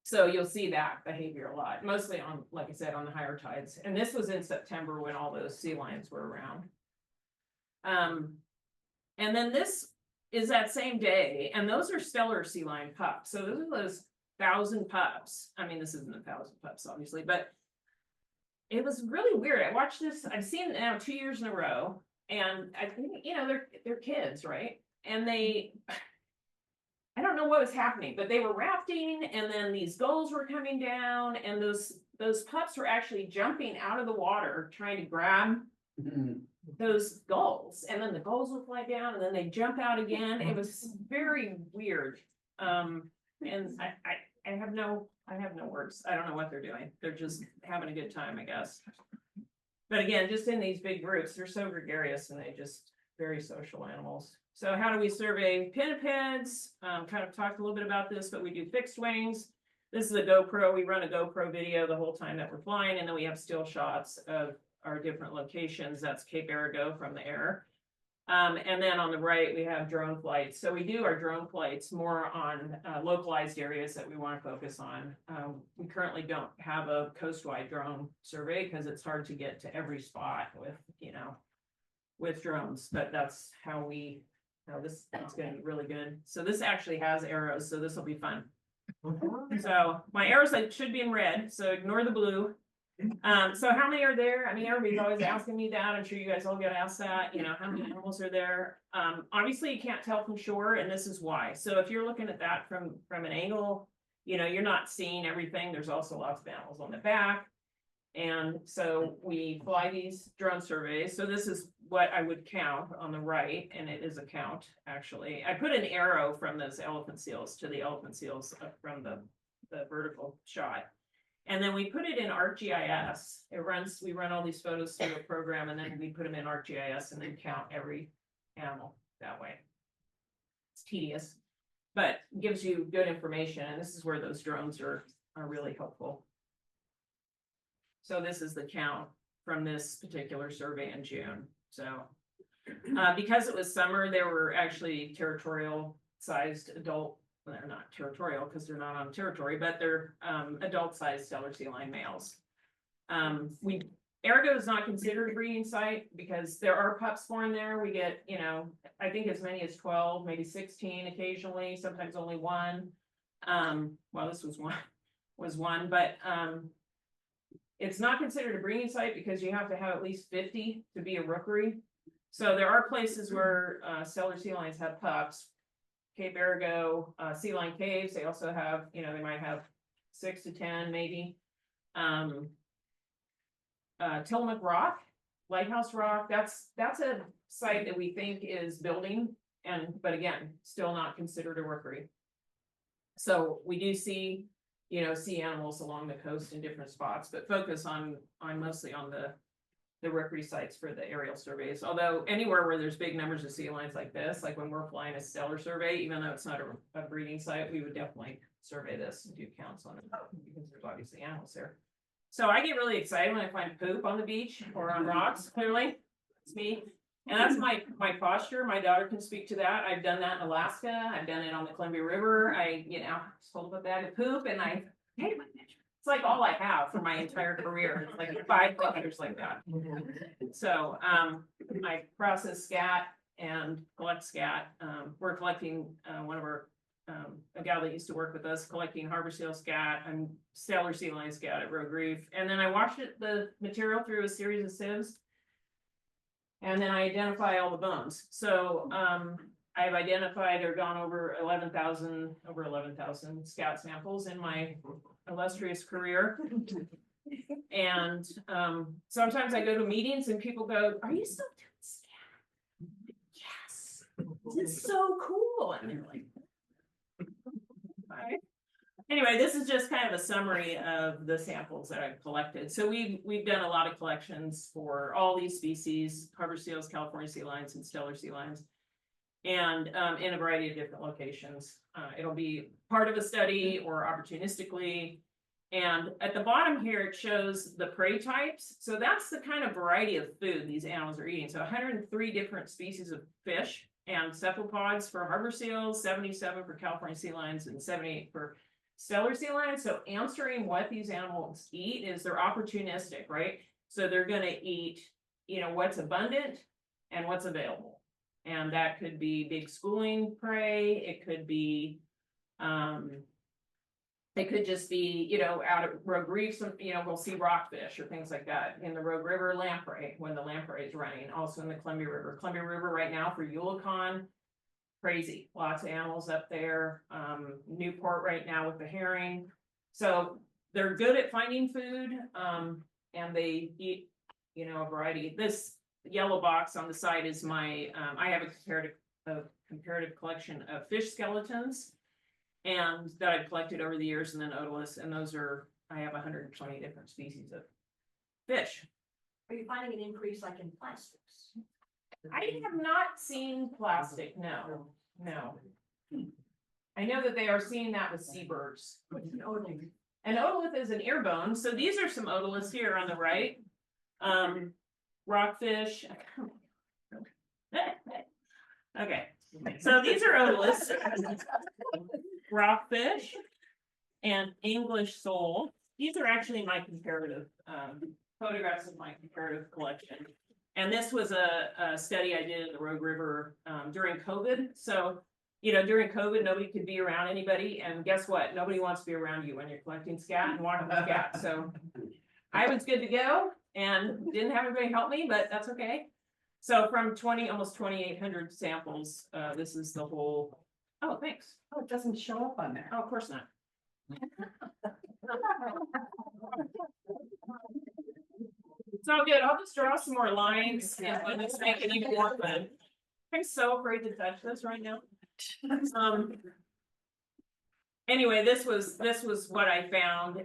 so you'll see that behavior a lot, mostly on, like I said, on the higher tides. And this was in September when all those sea lions were around. And then this is that same day, and those are Steller sea lion pups. So those are those 1,000 pups. I mean, this isn't 1,000 pups, obviously, but it was really weird. I watched this, I've seen it now 2 years in a row, and I think, they're kids, right? And I don't know what was happening, but they were rafting, and then these gulls were coming down, and those pups were actually jumping out of the water, trying to grab those gulls, and then the gulls would fly down, and then they jump out again. It was very weird. And I have no words. I don't know what they're doing. They're just having a good time, I guess. But again, just in these big groups, they're so gregarious and they just very social animals. So how do we survey pinnipeds? Kind of talked a little bit about this, but we do fixed wings. This is a GoPro. We run a GoPro video the whole time that we're flying, and then we have still shots of our different locations. That's Cape Arago from the air. And then on the right, we have drone flights. So we do our drone flights more on localized areas that we want to focus on. We currently don't have a coastwide drone survey because it's hard to get to every spot with drones, but that's how this is going to be really good. So this actually has arrows, so this will be fun. So my arrows should be in red, so ignore the blue. So how many are there? I mean, everybody's always asking me that. I'm sure you guys all get asked that, how many animals are there? Obviously you can't tell from shore, and this is why. So if you're looking at that from an angle, you're not seeing everything. There's also lots of animals on the back. And so we fly these drone surveys. So this is what I would count on the right, and it is a count, actually. I put an arrow from those elephant seals to the elephant seals from the vertical shot. And then we put it in ArcGIS. We run all these photos through a program, and then we put them in ArcGIS and then count every animal that way. It's tedious, but gives you good information. And this is where those drones are really helpful. So this is the count from this particular survey in June. So because it was summer, there were actually territorial sized adult. Well, they're not territorial because they're not on territory, but they're adult-sized Steller sea lion males. Arago is not considered a breeding site because there are pups born there. We get, I think as many as 12, maybe 16 occasionally, sometimes only one. Well, this was one, but it's not considered a breeding site because you have to have at least 50 to be a rookery. So there are places where Steller sea lions have pups. Cape Arago, Sea Lion Caves, they also have, they might have 6 to 10 maybe. Tillamook Rock, Lighthouse Rock, that's a site that we think is building, but again, still not considered a rookery. So we do see, sea animals along the coast in different spots, but focus on mostly on the rookery sites for the aerial surveys. Although anywhere where there's big numbers of sea lions like this, like when we're flying a Steller survey, even though it's not a breeding site, we would definitely survey this and do counts on it because there's obviously animals there. So I get really excited when I find poop on the beach or on rocks, clearly. It's me. And that's my posture. My daughter can speak to that. I've done that in Alaska. I've done it on the Columbia River. I, just hold up a bag of poop and I take my picture. It's like all I have for my entire career. It's like 5 pictures like that. So I process scat and collect scat. We're collecting one of our a gal that used to work with us collecting harbor seal scat and Steller sea lion scat at Rogue Reef. And then I wash the material through a series of sieves. And then I identify all the bones. So I've identified or gone over 11,000 scat samples in my illustrious career. And sometimes I go to meetings and people go, "Are you still doing scat?" Yes, it's so cool. And they're like, "Okay." Anyway, this is just kind of a summary of the samples that I've collected. So we've done a lot of collections for all these species: harbor seals, California sea lions, and Steller sea lions, and in a variety of different locations. It'll be part of a study or opportunistically. And at the bottom here, it shows the prey types. So that's the kind of variety of food these animals are eating. So 103 different species of fish and cephalopods for harbor seals, 77 for California sea lions, and 78 for Steller sea lions. So answering what these animals eat is they're opportunistic, right? So they're going to eat, what's abundant and what's available. And that could be big schooling prey. It could be, it could just be, out of Rogue Reefs, we'll see rockfish or things like that. In the Rogue River, lamprey, when the lamprey is running. Also in the Columbia River. Columbia River right now for Yulicon, crazy. Lots of animals up there. Newport right now with the herring. So they're good at finding food, and they eat, a variety. This yellow box on the side is my, I have a comparative collection of fish skeletons, and that I've collected over the years, and then otoliths, and those are, I have 120 different species of fish. Are you finding an increase like in plastics? I have not seen plastic, no. I know that they are seeing that with seabirds. What's an otolith? An otolith is an ear bone, so these are some otoliths here on the right. Rockfish. Okay, so these are otoliths. Rockfish and English sole. These are actually my comparative photographs of my comparative collection. And this was a study I did in the Rogue River during COVID. So, during COVID, nobody could be around anybody. And guess what? Nobody wants to be around you when you're collecting scat and walking with scat. So I was good to go and didn't have anybody help me, but that's okay. So from almost 2,800 samples, this is the whole. Oh, thanks. Oh, it doesn't show up on there. Oh, of course not. It's all good. I'll just draw some more lines and let's make it even more fun. I'm so afraid to touch this right now. Anyway, this was what I found.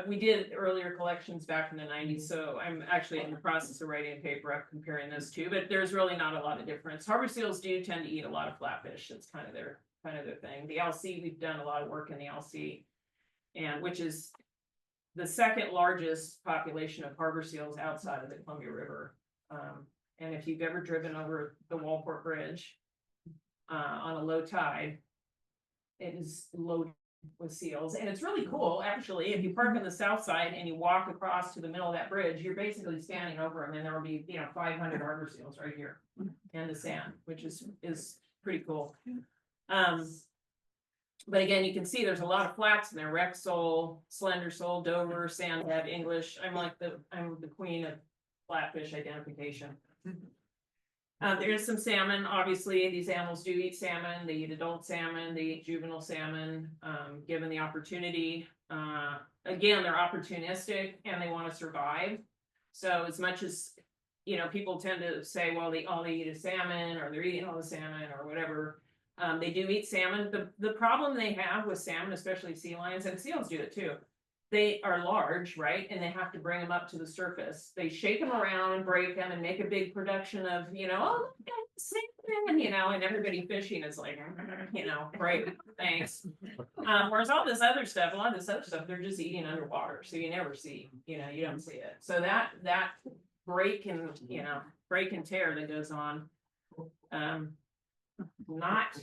We did earlier collections back in the 90s, so I'm actually in the process of writing a paper up comparing those two, but there's really not a lot of difference. Harbor seals do tend to eat a lot of flatfish. That's kind of their thing. The LC, we've done a lot of work in the LC, and which is the second largest population of harbor seals outside of the Columbia River. And if you've ever driven over the Walport Bridge on a low tide, it is loaded with seals, and it's really cool. Actually, if you park on the south side and you walk across to the middle of that bridge, you're basically standing over them, and there will be 500 harbor seals right here in the sand, which is pretty cool. But again, you can see there's a lot of flats in there: Rex sole, slender sole, Dover, sandhead, English. I'm the queen of flatfish identification. There's some salmon. Obviously, these animals do eat salmon. They eat adult salmon. They eat juvenile salmon, given the opportunity. Again, they're opportunistic and they want to survive. So as much as, people tend to say, well, all they eat is salmon, or they're eating all the salmon or whatever. They do eat salmon. The problem they have with salmon, especially sea lions, and seals do it too. They are large, right? And they have to bring them up to the surface. They shake them around and break them and make a big production of, oh, look at the salmon, and everybody fishing is like, great, thanks. Whereas a lot of this other stuff, they're just eating underwater. So you never see, you don't see it. So that break and tear that goes on, not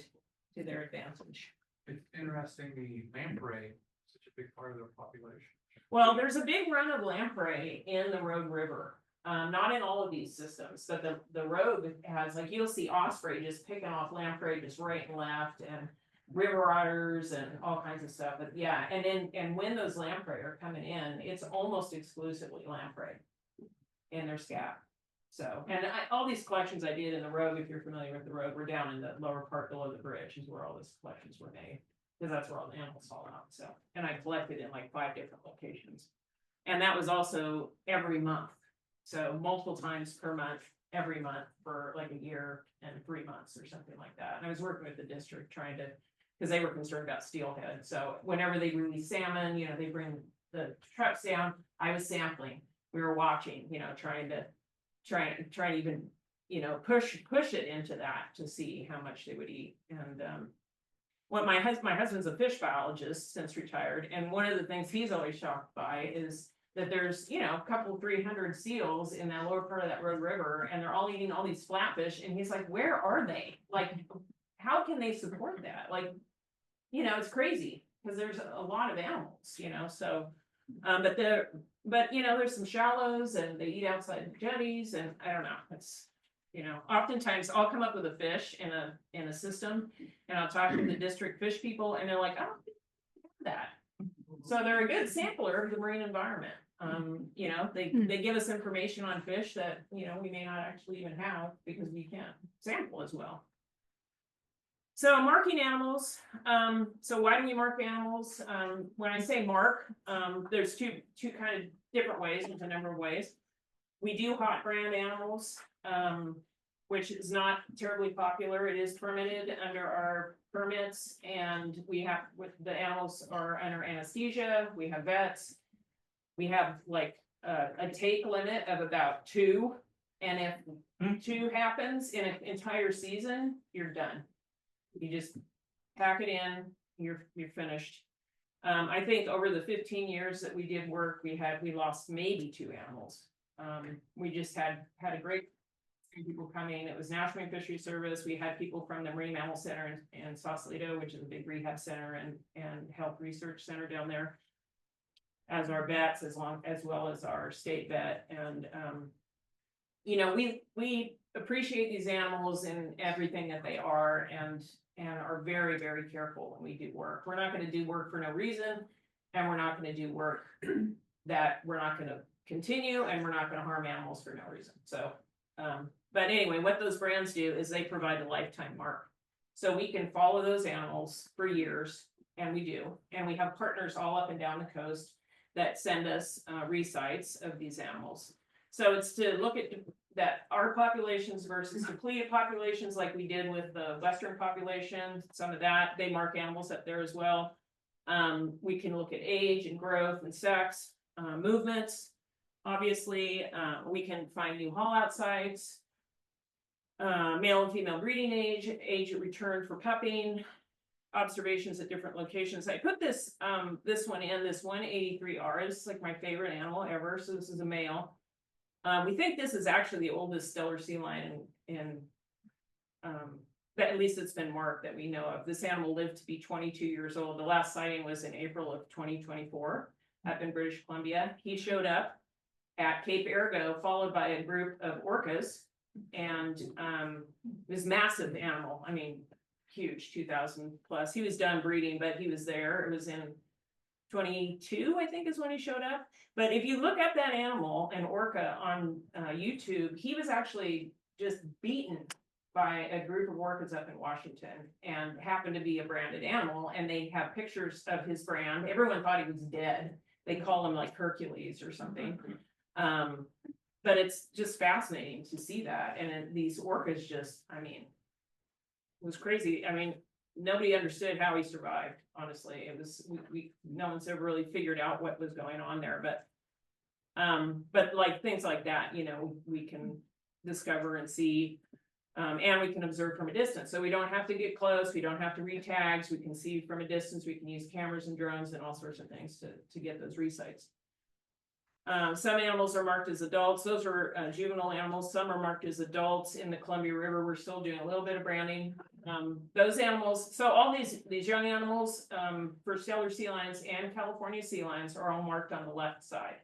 to their advantage. It's interesting, the lamprey, such a big part of their population. Well, there's a big run of lamprey in the Rogue River. Not in all of these systems, but the Rogue has, like, you'll see osprey just picking off lamprey just right and left, and river otters and all kinds of stuff. But yeah, and when those lamprey are coming in, it's almost exclusively lamprey in their scat. So, and all these collections I did in the Rogue, if you're familiar with the Rogue, were down in the lower part below the bridge is where all these collections were made, because that's where all the animals fall out. So, and I collected in like 5 different locations. And that was also every month. So multiple times per month, every month for like a year and 3 months or something like that. And I was working with the district trying to, because they were concerned about steelhead. So whenever they release salmon, they bring the trucks down, I was sampling. We were watching, trying to even, push it into that to see how much they would eat. And, my husband's a fish biologist since retired. And one of the things he's always shocked by is that there's, a couple 300 seals in that lower part of that Road River, and they're all eating all these flatfish. And he's like, where are they? Like, how can they support that? Like, it's crazy because there's a lot of animals, so, but there's some shallows and they eat outside the jetties, and I don't know, it's, oftentimes I'll come up with a fish in a system, and I'll talk to the district fish people, and they're like, I don't think we have that. So they're a good sampler of the marine environment. They give us information on fish that, we may not actually even have because we can't sample as well. So marking animals, so why do we mark animals? When I say mark, there's two kind of different ways, there's a number of ways. We do hot brand animals, which is not terribly popular. It is permitted under our permits, and the animals are under anesthesia, we have vets. We have like a take limit of about 2, and if 2 happens in an entire season, you're done. You just pack it in, you're finished. I think over the 15 years that we did work, we lost maybe 2 animals. We just had a great people coming. It was National Marine Fisheries Service. We had people from the Marine Mammal Center in Sausalito, which is a big rehab center and health research center down there, as our vets, as well as our state vet. And we appreciate these animals and everything that they are, and are very, very careful when we do work. We're not going to do work for no reason, and we're not going to do work that we're not going to continue, and we're not going to harm animals for no reason. So, but anyway, what those brands do is they provide a lifetime mark. So we can follow those animals for years, and we do. And we have partners all up and down the coast that send us resites of these animals. So it's to look at that our populations versus depleted populations, like we did with the Western population, some of that, they mark animals up there as well. We can look at age and growth and sex, movements. Obviously, we can find new haul out sites, male and female breeding age at return for pupping, observations at different locations. I put this one in, this 183R is like my favorite animal ever. So this is a male. We think this is actually the oldest Steller sea lion that at least it's been marked that we know of. This animal lived to be 22 years old. The last sighting was in April of 2024 up in British Columbia. He showed up at Cape Ergo, followed by a group of orcas, and this massive animal. I mean, huge, 2,000 plus. He was done breeding, but he was there. It was in 22, I think, is when he showed up. But if you look at that animal, an orca, on YouTube, he was actually just beaten by a group of orcas up in Washington, and happened to be a branded animal. And they have pictures of his brand. Everyone thought he was dead. They call him like Hercules or something. But it's just fascinating to see that. And these orcas just, I mean, it was crazy. I mean, nobody understood how he survived, honestly. It was, no one's ever really figured out what was going on there, but like things like that, we can discover and see, and we can observe from a distance. So we don't have to get close. We don't have to read tags. We can see from a distance. We can use cameras and drones and all sorts of things to get those resites. Some animals are marked as adults. Those are juvenile animals. Some are marked as adults. In the Columbia River, we're still doing a little bit of branding. Those animals, so all these young animals, for Steller sea lions and California sea lions, are all marked on the left side.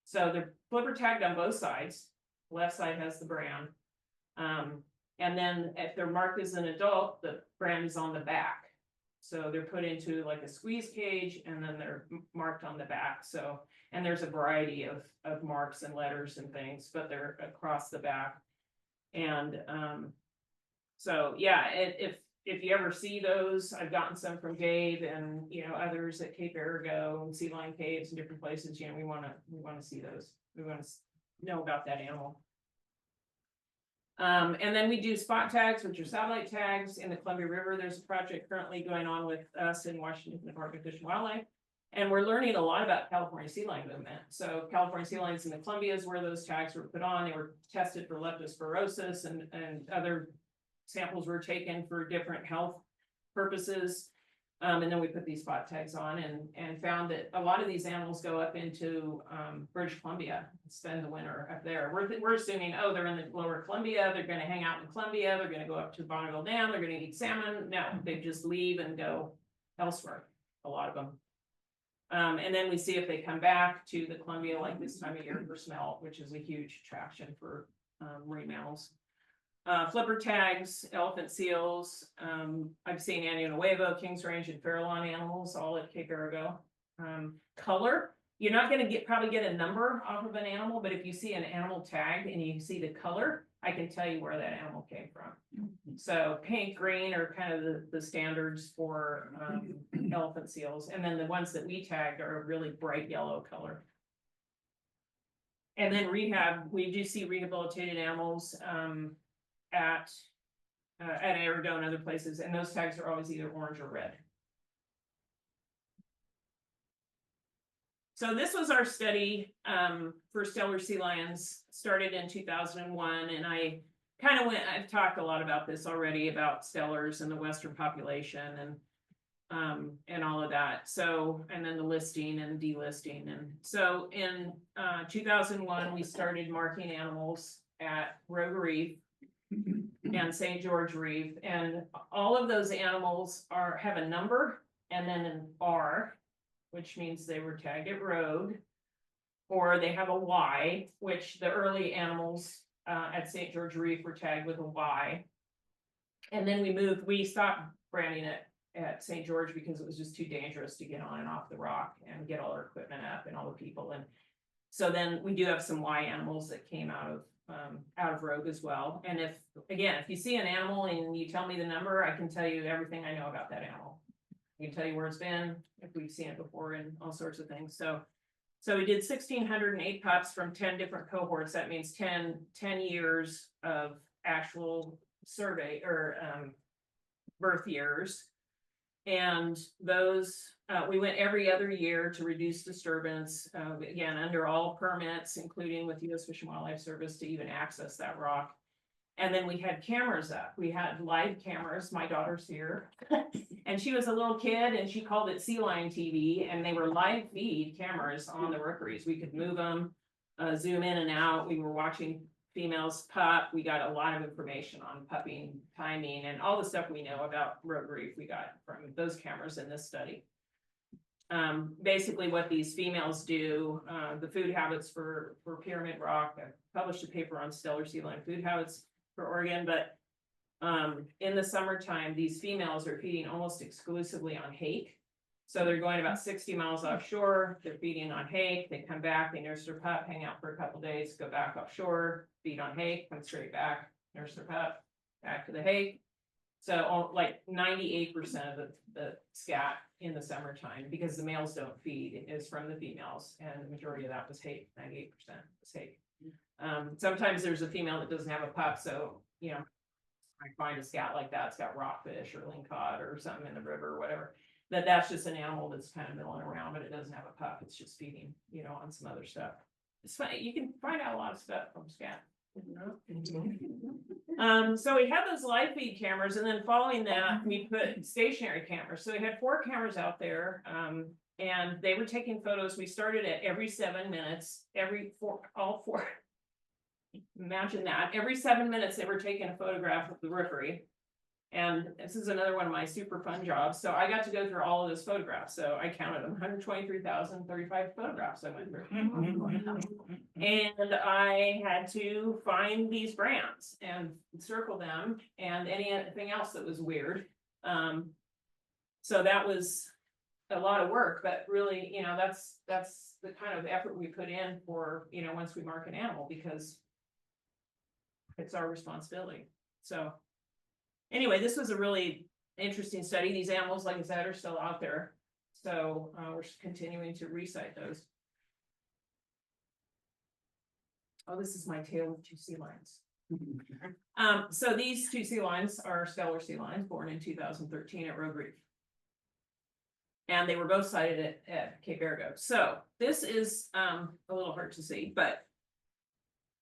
So they're flipper tagged on both sides. The left side has the brand. And then if they're marked as an adult, the brand is on the back. So they're put into like a squeeze cage, and then they're marked on the back. So, and there's a variety of marks and letters and things, but they're across the back. And so, yeah, if you ever see those, I've gotten some from Gabe and, you know, others at Cape Arago and Sea Lion Caves and different places, you know, we wanna see those. We wanna know about that animal. And then we do spot tags, which are satellite tags in the Columbia River. There's a project currently going on with us in Washington Department of Fish and Wildlife. And we're learning a lot about California sea lion movement. So California sea lions in the Columbia is where those tags were put on. They were tested for leptospirosis and other samples were taken for different health purposes. And then we put these spot tags on and found that a lot of these animals go up into British Columbia and spend the winter up there. We're assuming, oh, they're in the lower Columbia, they're gonna hang out in Columbia, they're gonna go up to Bonneville Dam, they're gonna eat salmon. No, they just leave and go elsewhere, a lot of them. And then we see if they come back to the Columbia like this time of year for smelt, which is a huge attraction for marine mammals. Flipper tags, elephant seals. I've seen Año Nuevo, King's Range, and Farallon animals all at Cape Arago. Color, you're not going to probably get a number off of an animal, but if you see an animal tag and you see the color, I can tell you where that animal came from. So pink, green are kind of the standards for elephant seals, and then the ones that we tagged are a really bright yellow color. And then rehab, we do see rehabilitated animals at Arago and other places, and those tags are always either orange or red. So this was our study for Steller sea lions, started in 2001, and I kind of I've talked a lot about this already, about Stellers and the Western population and all of that. So, and then the listing and delisting. And so in 2001, we started marking animals at Rogue Reef and St. George Reef, and all of those animals have a number and then an R, which means they were tagged at Rogue, or they have a Y, which the early animals at St. George Reef were tagged with a Y. And then we stopped branding it at St. George because it was just too dangerous to get on and off the rock and get all our equipment up and all the people. And so then we do have some Y animals that came out of Rogue as well. And if you see an animal and you tell me the number, I can tell you everything I know about that animal. I can tell you where it's been, if we've seen it before, and all sorts of things. So we did 1,608 pups from 10 different cohorts. That means 10 years of actual survey or birth years. And those, we went every other year to reduce disturbance, again, under all permits, including with U.S. Fish and Wildlife Service to even access that rock. And then we had cameras up. We had live cameras. My daughter's here. And she was a little kid and she called it Sea Lion TV, and they were live feed cameras on the rookeries. We could move them, zoom in and out. We were watching females pup. We got a lot of information on pupping, timing, and all the stuff we know about Rogue Reef we got from those cameras in this study. Basically what these females do, the food habits for pyramid rock. I published a paper on Steller sea lion food habits for Oregon, but in the summertime, these females are feeding almost exclusively on hake. So they're going about 60 miles offshore, they're feeding on hake, they come back, they nurse their pup, hang out for a couple days, go back offshore, feed on hake, come straight back, nurse their pup, back to the hake. So like 98% of the scat in the summertime, because the males don't feed, is from the females, and the majority of that was hake, 98% was hake. Sometimes there's a female that doesn't have a pup, so, you know, I find a scat like that, it's got rockfish or lingcod or something in the river or whatever. That's just an animal that's kind of milling around, but it doesn't have a pup. It's just feeding, you know, on some other stuff. It's funny, you can find out a lot of stuff from scat. So we had those live feed cameras, and then following that, we put stationary cameras. So we had 4 cameras out there, and they were taking photos. We started at every 7 minutes, all four. Imagine that. Every 7 minutes, they were taking a photograph of the rookery. And this is another one of my super fun jobs. So I got to go through all of those photographs. So I counted them, 123,035 photographs I went through. And I had to find these brands and circle them and anything else that was weird. So that was a lot of work, but really, you know, that's the kind of effort we put in for, you know, once we mark an animal, because it's our responsibility. So anyway, this was a really interesting study. These animals, like I said, are still out there. So we're continuing to recite those. Oh, this is my tail of two sea lions. So these two sea lions are Steller sea lions born in 2013 at Rogue Reef. And they were both sighted at Cape Arago. So this is a little hard to see, but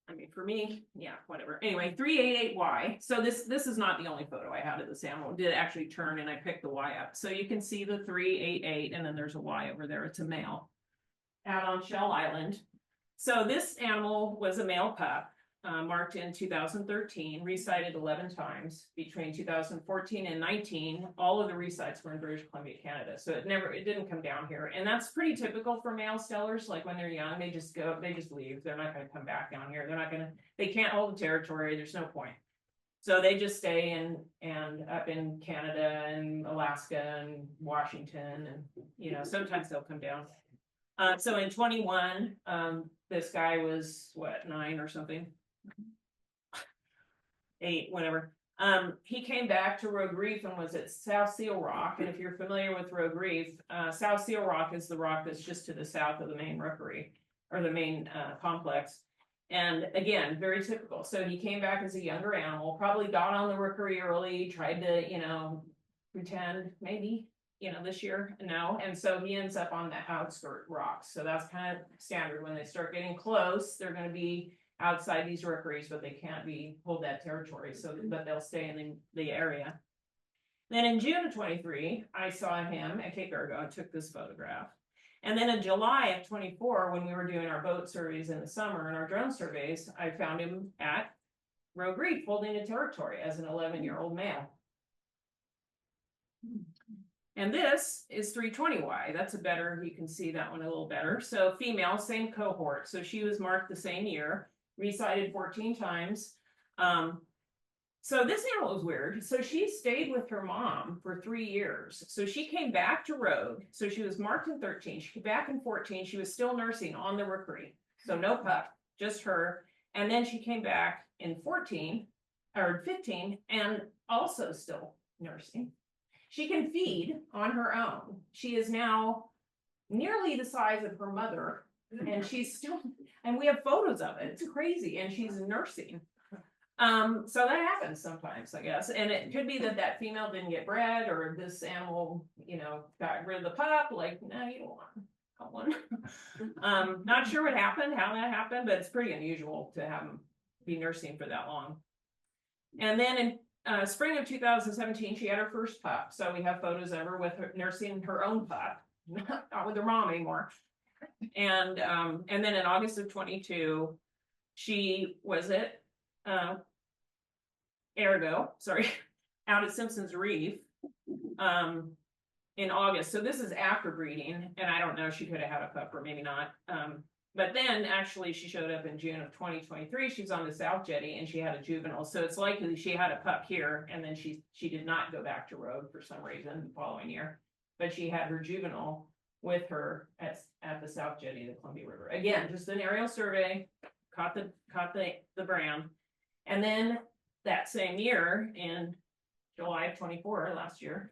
I mean, for me, yeah, whatever. Anyway, 388Y. So this is not the only photo I had of this animal. It did actually turn and I picked the Y up. So you can see the 388 and then there's a Y over there. It's a male out on Shell Island. So this animal was a male pup, marked in 2013, resighted 11 times between 2014 and 19. All of the resights were in British Columbia, Canada. So it didn't come down here. And that's pretty typical for male Stellers. Like when they're young, they just leave. They're not going to come back down here. They can't hold the territory. There's no point. So they just stay and up in Canada and Alaska and Washington. And, sometimes they'll come down. So in 21, this guy was what, 9 or something? 8, whatever. He came back to Rogue Reef and was at South Seal Rock. And if you're familiar with Rogue Reef, South Seal Rock is the rock that's just to the south of the main rookery or the main complex. And again, very typical. So he came back as a younger animal, probably got on the rookery early, tried to, pretend maybe, this year, no. And so he ends up on the outskirt rocks. So that's kind of standard. When they start getting close, they're going to be outside these rookeries, but they can't hold that territory. So, but they'll stay in the area. Then in June of 23, I saw him at Cape Arago. I took this photograph. And then in July of 24, when we were doing our boat surveys in the summer and our drone surveys, I found him at Rogue Reef holding a territory as an 11-year-old male. And this is 320Y. That's you can see that one a little better. So female, same cohort. So she was marked the same year, resighted 14 times. So this animal was weird. So she stayed with her mom for 3 years. So she came back to Rogue. So she was marked in 13. She came back in 14. She was still nursing on the rookery. So no pup, just her. And then she came back in 14 or 15 and also still nursing. She can feed on her own. She is now nearly the size of her mother, and she's still, and we have photos of it. It's crazy, and she's nursing. So that happens sometimes, I guess. And it could be that female didn't get bred, or this animal, got rid of the pup. Like, no, you don't want one. Not sure what happened, how that happened, but it's pretty unusual to have them be nursing for that long. And then in spring of 2017, she had her first pup. So we have photos of her with her nursing her own pup, not with her mom anymore. And then in August of 22, she was at Arago, out at Simpson's Reef in August. So this is after breeding, and I don't know, she could have had a pup or maybe not. But then actually she showed up in June of 2023. She was on the South Jetty and she had a juvenile. So it's likely she had a pup here, and then she did not go back to Rogue for some reason the following year. But she had her juvenile with her at the South Jetty, the Columbia River. Again, just an aerial survey, caught the brand. And then that same year, in July of 24, last year,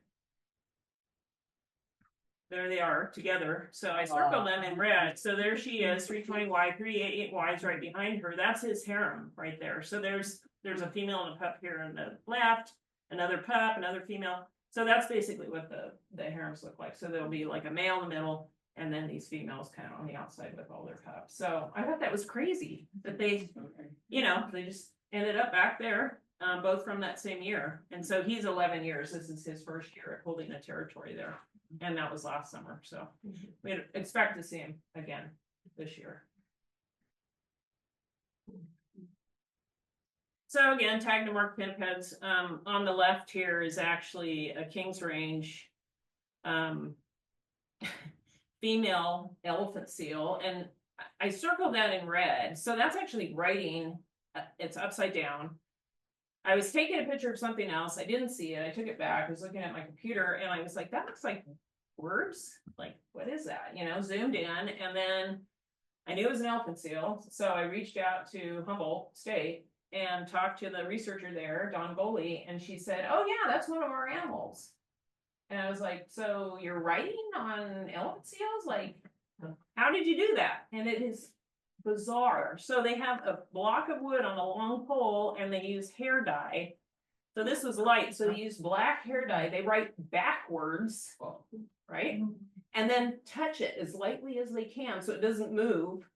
there they are together. So I circled them in red. So there she is, 320Y, 388Y is right behind her. That's his harem right there. So there's a female and a pup here on the left, another pup, another female. So that's basically what the harems look like. So there'll be like a male in the middle, and then these females kind of on the outside with all their pups. So I thought that was crazy that they just ended up back there, both from that same year. And so he's 11 years. This is his first year at holding a territory there. And that was last summer. So we'd expect to see him again this year. So again, tagged and marked pinnipeds. On the left here is actually a King's Range female elephant seal. And I circled that in red. So that's actually writing. It's upside down. I was taking a picture of something else. I didn't see it. I took it back. I was looking at my computer and I was like, that looks like words. Like, what is that? Zoomed in, and then I knew it was an elephant seal. So I reached out to Humboldt State and talked to the researcher there, Dawn Goley, and she said, oh yeah, that's one of our animals. And I was like, so you're writing on elephant seals? Like, how did you do that? And it is bizarre. So they have a block of wood on a long pole and they use hair dye. So this was light. So they use black hair dye. They write backwards, right? And then touch it as lightly as they can so it doesn't move.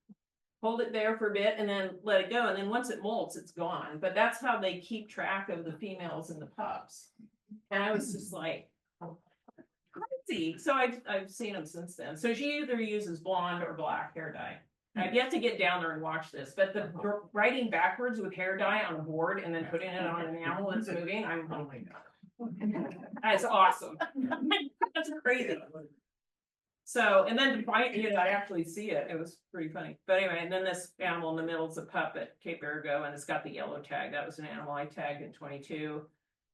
Hold it there for a bit and then let it go. And then once it molts, it's gone. But that's how they keep track of the females and the pups. And I was just like, crazy. So I've seen them since then. So she either uses blonde or black hair dye. I've yet to get down there and watch this, but the writing backwards with hair dye on a board and then putting it on an animal that's moving, I'm oh my god, that's awesome. That's crazy. So, and then to find, I actually see it. It was pretty funny. But anyway, and then this animal in the middle is a pup at Cape Arago, and it's got the yellow tag. That was an animal I tagged in 22.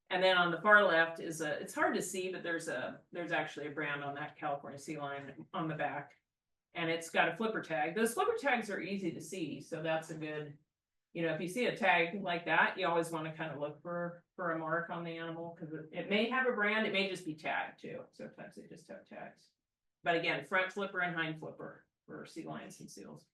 And then on the far left is it's hard to see, but there's actually a brand on that California sea lion on the back. And it's got a flipper tag. Those flipper tags are easy to see. So that's a good, if you see a tag like that, you always want to kind of look for a mark on the animal because it may have a brand. It may just be tagged too. Sometimes they just have tags. But again, front flipper and hind flipper for sea lions and seals.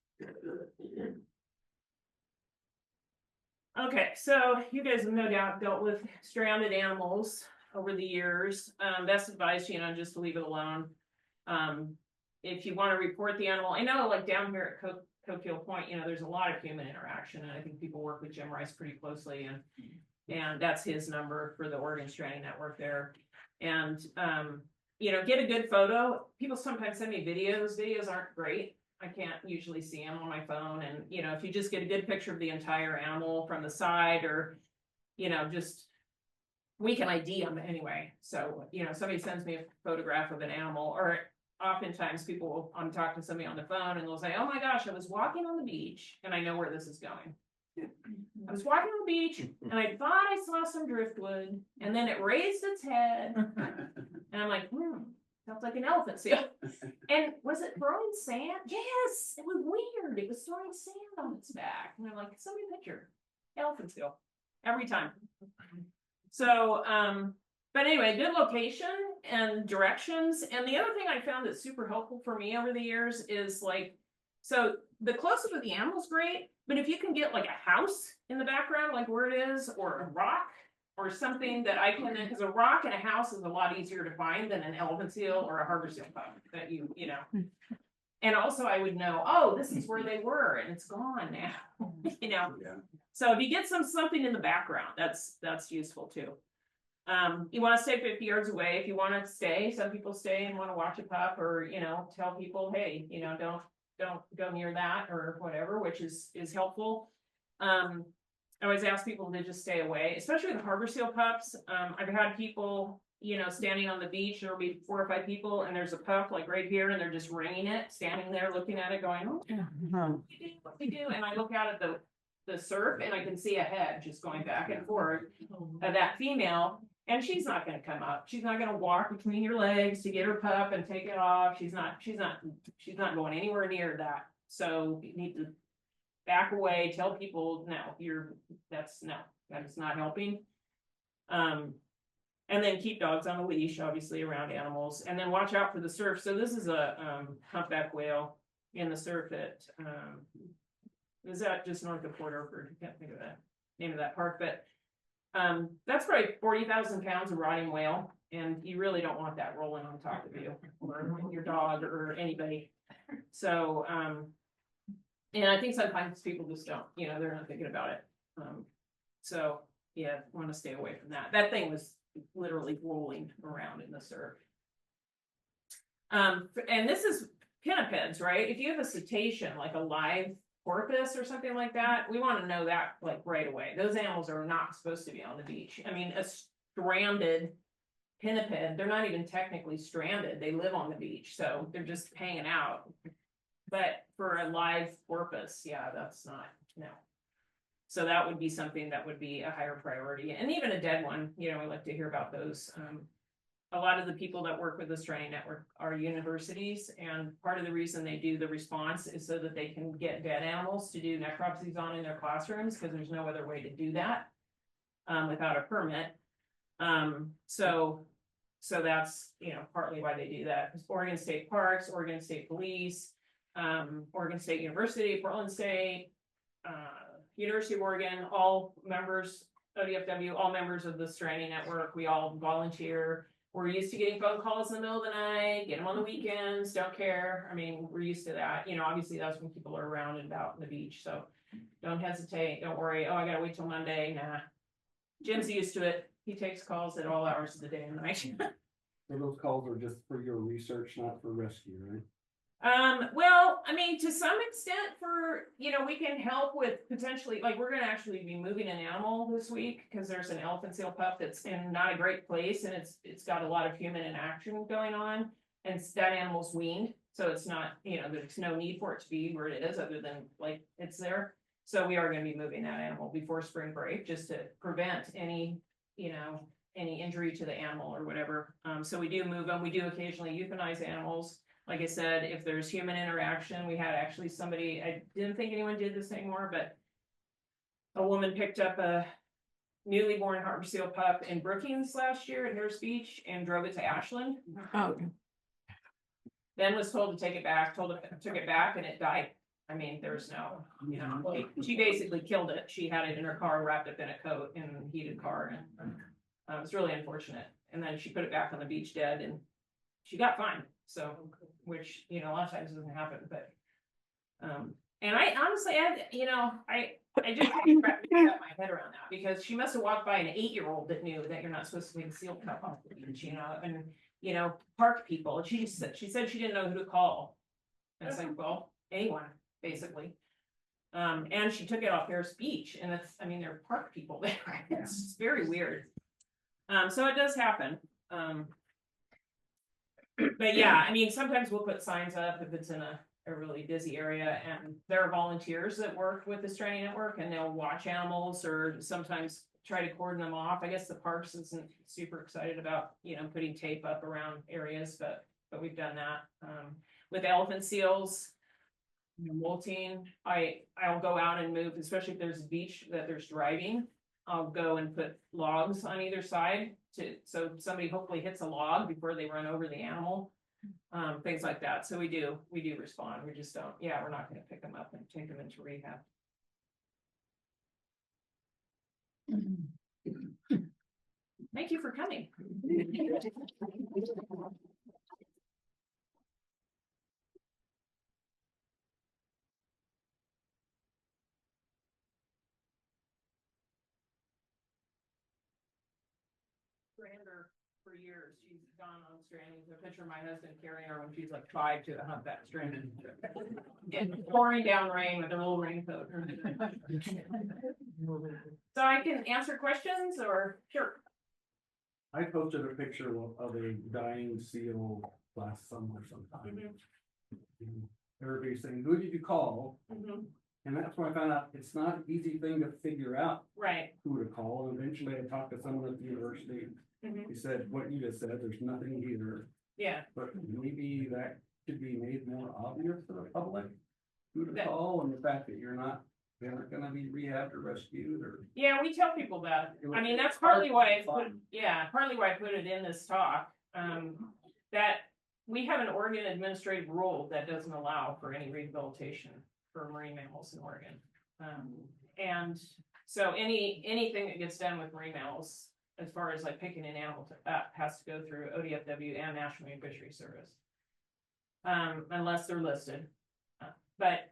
Okay, so you guys have no doubt dealt with stranded animals over the years. Best advice, just to leave it alone. If you want to report the animal, I know like down here at Coquille Point, there's a lot of human interaction, and I think people work with Jim Rice pretty closely, and that's his number for the Oregon Stranding Network there. And get a good photo. People sometimes send me videos. Videos aren't great. I can't usually see them on my phone. And, if you just get a good picture of the entire animal from the side or, we can ID them anyway. So, somebody sends me a photograph of an animal, or oftentimes I'm talking to somebody on the phone and they'll say, oh my gosh, I was walking on the beach and I know where this is going. I was walking on the beach and I thought I saw some driftwood and then it raised its head. And I'm like, sounds like an elephant seal. And was it throwing sand? Yes, it was weird. It was throwing sand on its back. And I'm like, send me a picture. Elephant seal. Every time. So, but anyway, good location and directions. And the other thing I found that's super helpful for me over the years is so the close-up of the animal's great, but if you can get like a house in the background, like where it is, or a rock, or something that I can, because a rock and a house is a lot easier to find than an elephant seal or a harbor seal pup that And also I would know, oh, this is where they were and it's gone now, Yeah. So if you get something in the background, that's useful too. You want to stay 50 yards away if you want to stay. Some people stay and want to watch a pup or, tell people, hey, don't go near that or whatever, which is helpful. I always ask people to just stay away, especially with harbor seal pups. I've had people, standing on the beach, there'll be 4 or 5 people and there's a pup like right here and they're just ringing it, standing there looking at it going, oh, what we do? And I look out at the surf and I can see a head just going back and forth of that female. And she's not going to come up. She's not going to walk between your legs to get her pup and take it off. She's not going anywhere near that. So you need to back away, tell people, no, that is not helping. And then keep dogs on a leash, obviously, around animals, and then watch out for the surf. So this is a humpback whale in the surf at, is that just north of Port Orford? I can't think of the name of that park, but that's probably 40,000 pounds of rotting whale, and you really don't want that rolling on top of you or your dog or anybody. So, and I think sometimes people just don't, they're not thinking about it. So yeah, want to stay away from that. That thing was literally rolling around in the surf. And this is pinnipeds, right? If you have a cetacean, like a live porpoise or something like that, we want to know that like right away. Those animals are not supposed to be on the beach. I mean, a stranded pinniped, they're not even technically stranded. They live on the beach, so they're just hanging out. But for a live porpoise, yeah, that's not, no. So that would be something that would be a higher priority. And even a dead one, we like to hear about those. a lot of the people that work with the Australian network are universities, and part of the reason they do the response is so that they can get dead animals to do necropsies on in their classrooms, because there's no other way to do that without a permit. So that's, partly why they do that. Oregon State Parks, Oregon State Police, Oregon State University, Portland State, University of Oregon, all members, ODFW, all members of the Australian network. We all volunteer. We're used to getting phone calls in the middle of the night, get them on the weekends, don't care. I mean, we're used to that. Obviously that's when people are around and about on the beach. So don't hesitate. Don't worry. Oh, I gotta wait till Monday. Nah. Jim's used to it. He takes calls at all hours of the day and night. So those calls are just for your research, not for rescue, right? Well, I mean, to some extent we can help with potentially, like, we're gonna actually be moving an animal this week, because there's an elephant seal pup that's in not a great place, and it's got a lot of human interaction going on, and that animal's weaned, so it's not, there's no need for it to be where it is, other than, like, it's there. So we are gonna be moving that animal before spring break, just to prevent any injury to the animal or whatever. So we do move them. We do occasionally euthanize animals. Like I said, if there's human interaction, we had actually somebody, I didn't think anyone did this anymore, but a woman picked up a newly born harbor seal pup in Brookings last year at Harris Beach and drove it to Ashland. Oh, Then was told to take it back, took it back, and it died. I mean, there's no, she basically killed it. She had it in her car, wrapped up in a coat in a heated car, and it was really unfortunate. And then she put it back on the beach dead, and she got fined. So, which, a lot of times doesn't happen, but, and I honestly, I just can't wrap my head around that, because she must have walked by an 8-year-old that knew that you're not supposed to take a seal cup off the beach, and, park people. She said she didn't know who to call. And it's like, well, anyone, basically. And she took it off Harris Beach, and there are park people there. It's very weird. So it does happen. But yeah, sometimes we'll put signs up if it's in a really busy area, and there are volunteers that work with the Australian network, and they'll watch animals or sometimes try to cordon them off. I guess the parks isn't super excited about, putting tape up around areas, but we've done that. With elephant seals, molting, I'll go out and move, especially if there's a beach that there's driving. I'll go and put logs on either side so somebody hopefully hits a log before they run over the animal. Things like that. So we do respond. We just don't, we're not going to pick them up and take them into rehab. Thank you for coming. Strander for years. She's gone on stranding. There's a picture of my husband carrying her when she's like 5 to hunt that stranded. Pouring down rain with a little raincoat. So I can answer questions, or sure. I posted a picture of a dying seal last summer sometime. And everybody's saying, who did you call? And that's when I found out it's not an easy thing to figure out Right. who to call. And eventually I talked to someone at the university. He said, what you just said, there's nothing here. Yeah. But maybe that could be made more obvious to the public, who to call, and the fact that they're not gonna be rehabbed or rescued, or. Yeah, we tell people that. That's partly why partly why I put it in this talk. That we have an Oregon administrative rule that doesn't allow for any rehabilitation for marine mammals in Oregon. And so anything that gets done with marine mammals, as far as like picking an animal up, has to go through ODFW and National Marine Fisheries Service. Unless they're listed. But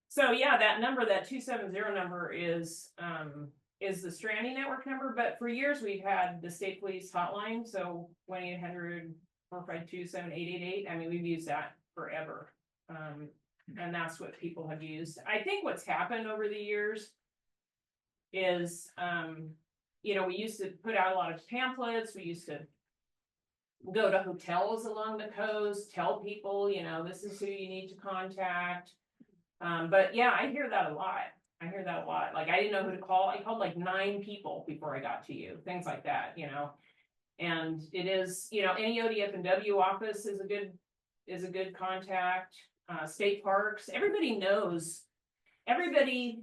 so yeah, that number, that 270 number is the stranding network number, but for years we've had the state police hotline, so 1-800-452-7888. We've used that forever. And that's what people have used. I think what's happened over the years is we used to put out a lot of pamphlets. We used to go to hotels along the coast, tell people, this is who you need to contact. But yeah, I hear that a lot. Like, I didn't know who to call. I called like 9 people before I got to you, things like that, And it is, you know, any ODF&W office is a good contact, state parks, everybody knows. Everybody,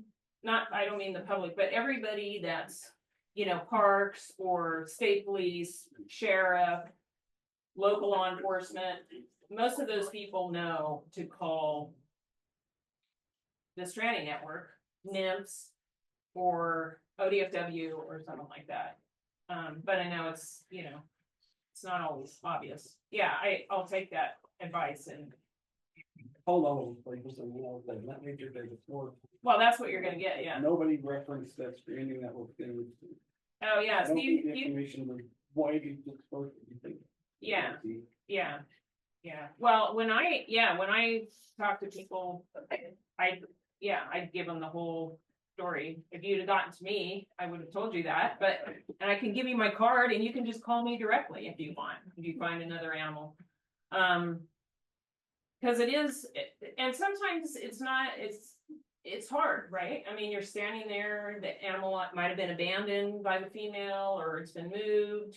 I don't mean the public, but everybody that's, you know, parks or state police, sheriff, local law enforcement, most of those people know to call the Stranding Network, NIMS, or ODFW or something like that. But I know it's, you know, it's not always obvious. Yeah, I'll take that advice and, Hold on, please, and you know, that made your day before. well, that's what you're gonna get, yeah. Nobody referenced that Stranding Network thing. Oh, yeah, I don't Steve, think the information was widely dispersed, you think. yeah, yeah. Well, when I talk to people, I'd give them the whole story. If you'd have gotten to me, I would have told you that, and I can give you my card and you can just call me directly if you want, if you find another animal. Cause it is, and sometimes it's hard, right? I mean, you're standing there, the animal might have been abandoned by the female or it's been moved.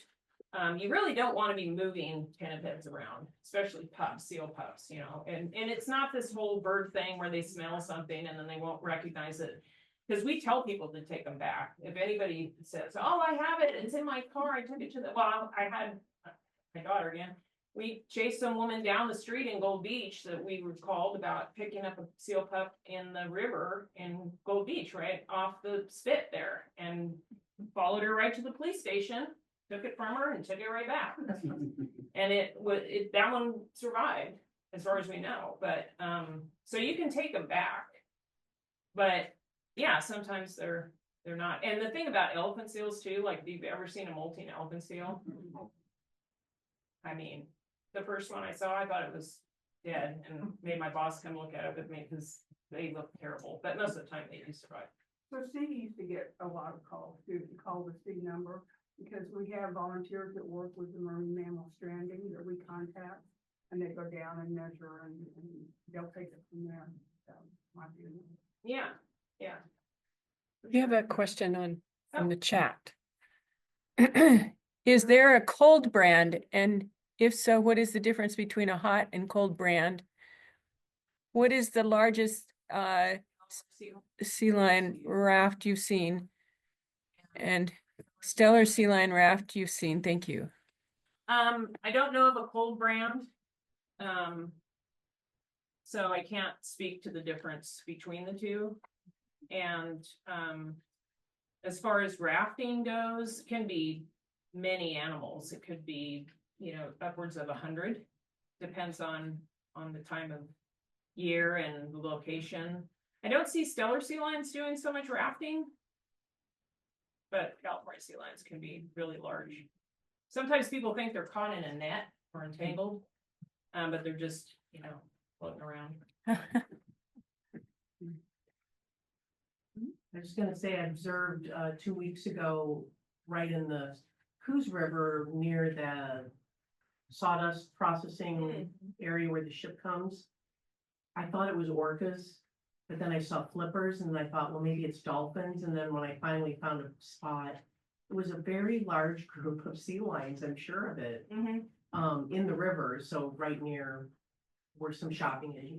You really don't want to be moving pinnipeds around, especially pups, seal pups, you know, and it's not this whole bird thing where they smell something and then they won't recognize it. Because we tell people to take them back. If anybody says, oh, I have it, it's in my car, I took it to I had my daughter again. We chased some woman down the street in Gold Beach that we were called about picking up a seal pup in the river in Gold Beach, right off the spit there, and followed her right to the police station, took it from her and took it right back. And that one survived as far as we know, but, so you can take them back, but yeah, sometimes they're not. And the thing about elephant seals too, like, have you ever seen a molting elephant seal? I mean, the first one I saw, I thought it was dead and made my boss come look at it with me because they look terrible, but most of the time they do survive. So Steve used to get a lot of calls to call the C number, because we have volunteers that work with the marine mammal stranding that we contact, and they go down and measure and they'll take it from there. So, might be enough. Yeah. You have a question from the chat. Is there a cold brand? And if so, what is the difference between a hot and cold brand? What is the largest sea lion raft you've seen? And Steller sea lion raft you've seen? Thank you. I don't know of a cold brand. So I can't speak to the difference between the two. And as far as rafting goes, it can be many animals. It could be, you know, upwards of 100. Depends on the time of year and the location. I don't see Steller sea lions doing so much rafting, but California sea lions can be really large. Sometimes people think they're caught in a net or entangled, but they're just, you know, floating around. I was gonna say, I observed 2 weeks ago, right in the Coos River near the sawdust processing area where the ship comes. I thought it was orcas, but then I saw flippers and I thought, well, maybe it's dolphins. And then when I finally found a spot, it was a very large group of sea lions, I'm sure of it, in the river. So right near where some shopping is,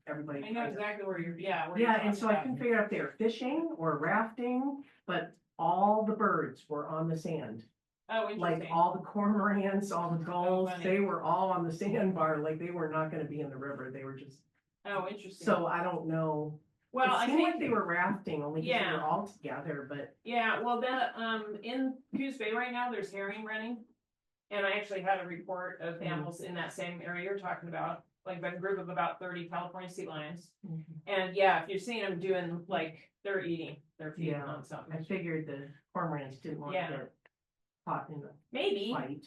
everybody. I know exactly where you're, yeah. And so I couldn't figure out if they were fishing or rafting, but all the birds were on the sand. Oh, Like interesting. all the cormorants, all the gulls, funny. they were all on the sandbar, like they were not gonna be in the river, they were just, Oh, interesting. so I don't know. well, It I seemed like think they were rafting, only because they Yeah. were all together, but yeah, well, in Coos Bay right now, there's herring running. And I actually had a report of animals in that same area you're talking about, like a group of about 30 California sea lions. And yeah, if you're seeing them doing, like, they're feeding Yeah, on something. I figured the cormorants didn't want to Yeah. get caught in the Maybe, fight.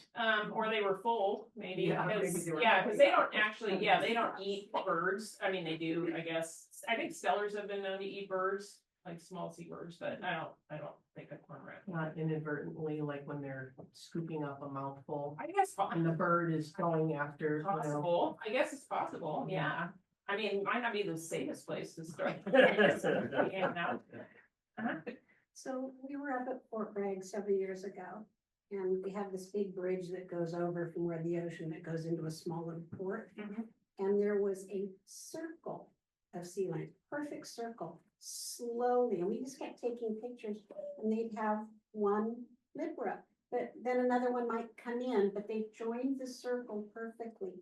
or they were full, maybe, Yeah, maybe because, they were yeah, full. because they don't actually, yeah, they don't eat birds. I mean, they do, I guess. I think Stellers have been known to eat birds, like small seabirds, but I don't think a cormorant. Not inadvertently, like when they're scooping up a mouthful I guess and the bird is going after, you know. possible. I guess it's possible, yeah. I mean, it might not be the safest place to start. Yeah, no. Uh-huh. So we were up at Fort Bragg several years ago, and they have this big bridge that goes over from where the ocean that goes into a small little port. And there was a circle of sea lions, perfect circle, slowly, and we just kept taking pictures, and they'd have one flipper up. But then another one might come in, but they joined the circle perfectly.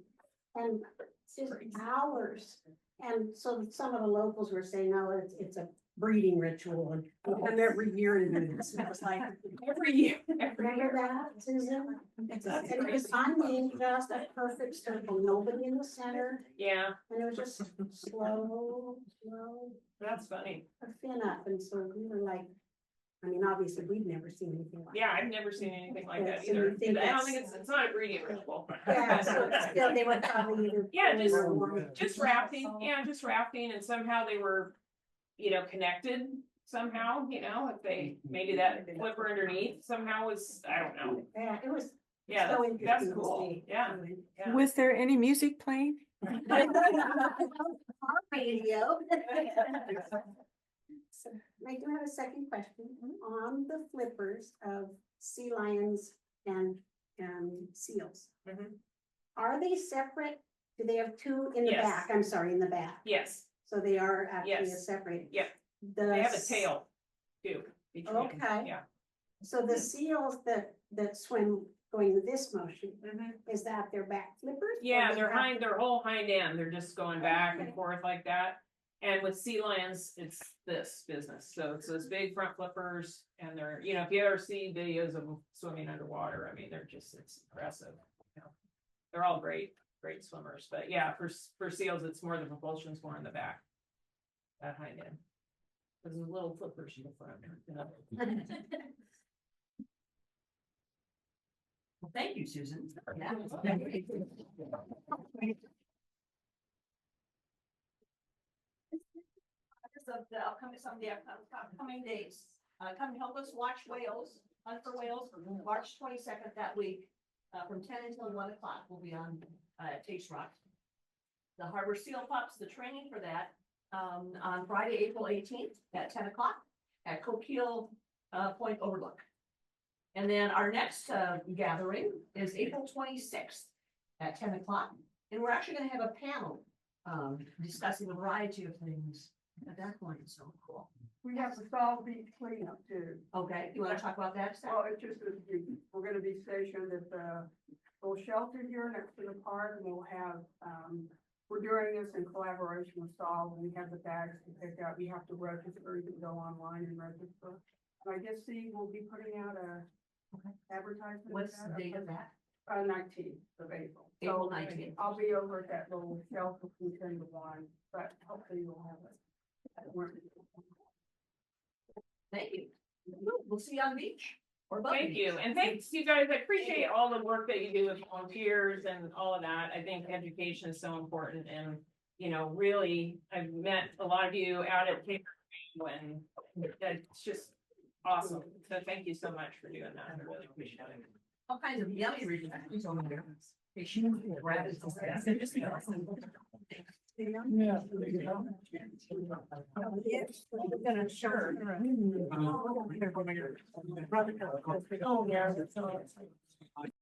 And it's just hours. And so some of the locals were saying, oh, it's a breeding ritual and we come every year to do this. And it was like, Every year. remember that, Susan? And it was, I mean, just a perfect circle, nobody in the center, Yeah, and it was just slow, that's funny. a fin up, and so we were like, I mean, obviously, we'd never seen anything like that. Yeah, I've never seen anything like that So you either. think I don't that's- think it's not a breeding ritual. Yeah, so still, they were probably either. Yeah, pulling just- or wanting to Just do rafting, so. yeah, just rafting, and somehow they were, connected somehow, if they, maybe that flipper underneath somehow was, I don't know. Yeah, it was. Yeah, so that's interesting to cool, see. yeah. Yeah. Was there any music playing? Our radio. So, I do have a second question on the flippers of sea lions and seals. Mhm. Are they separate? Do they have two in the Yes. back? I'm sorry, in the back. Yes, So they are actually Yes. separated. Yep. The they have a s- tail too. between. Okay. Yeah. So the seals that swim going this motion, Mhm. is that their back flippers? or Yeah, they their have- their whole hind end, they're just going back and Okay. forth like that. And with sea lions, it's this business, so it's those big front flippers and they're, if you ever see videos of them swimming underwater, I mean, it's impressive. They're all great swimmers, but yeah, for seals, it's more the propulsion's more in the back. That hind end. There's little flippers in the front. Well, thank you, Susan. Yeah. Of the upcoming days, come help us watch whales, hunt for whales, March 22nd that week, from 10 until 1 o'clock, we'll be on, Taste Rock. The Harbor Seal Pups, the training for that, on Friday, April 18th at 10 o'clock at Coquille, Point Overlook. And then our next, gathering is April 26th at 10 o'clock, and we're actually gonna have a panel, discussing a variety of things at that point, so cool. We have the Fall Beach cleanup too. Okay, you wanna talk about that? Steph? Well, it's just that we're gonna be stationed at the little shelter here next to the park, and we'll have, we're doing this in collaboration with Sol, and we have the bags to pick up. You have to register, you can go online and register. And I guess Steve will be putting out a advertisement. What's the date of that? 19th of April. April So 19th. I'll be over at that little shelter from 10 to 1, but hopefully you'll have it. Thank you. We'll see you on the beach. Or above the Thank beach. you, and thanks you guys, I appreciate all the work that you do with volunteers and all of that, I think education is so important and. Really, I've met a lot of you out at Cape and it's just awesome, so thank you so much for doing that, I really appreciate it. All kinds of yummy refreshments over there. Fish, rabbits, and stuff. They're just awesome. Yeah. Yes, we're gonna sure. Oh, yeah.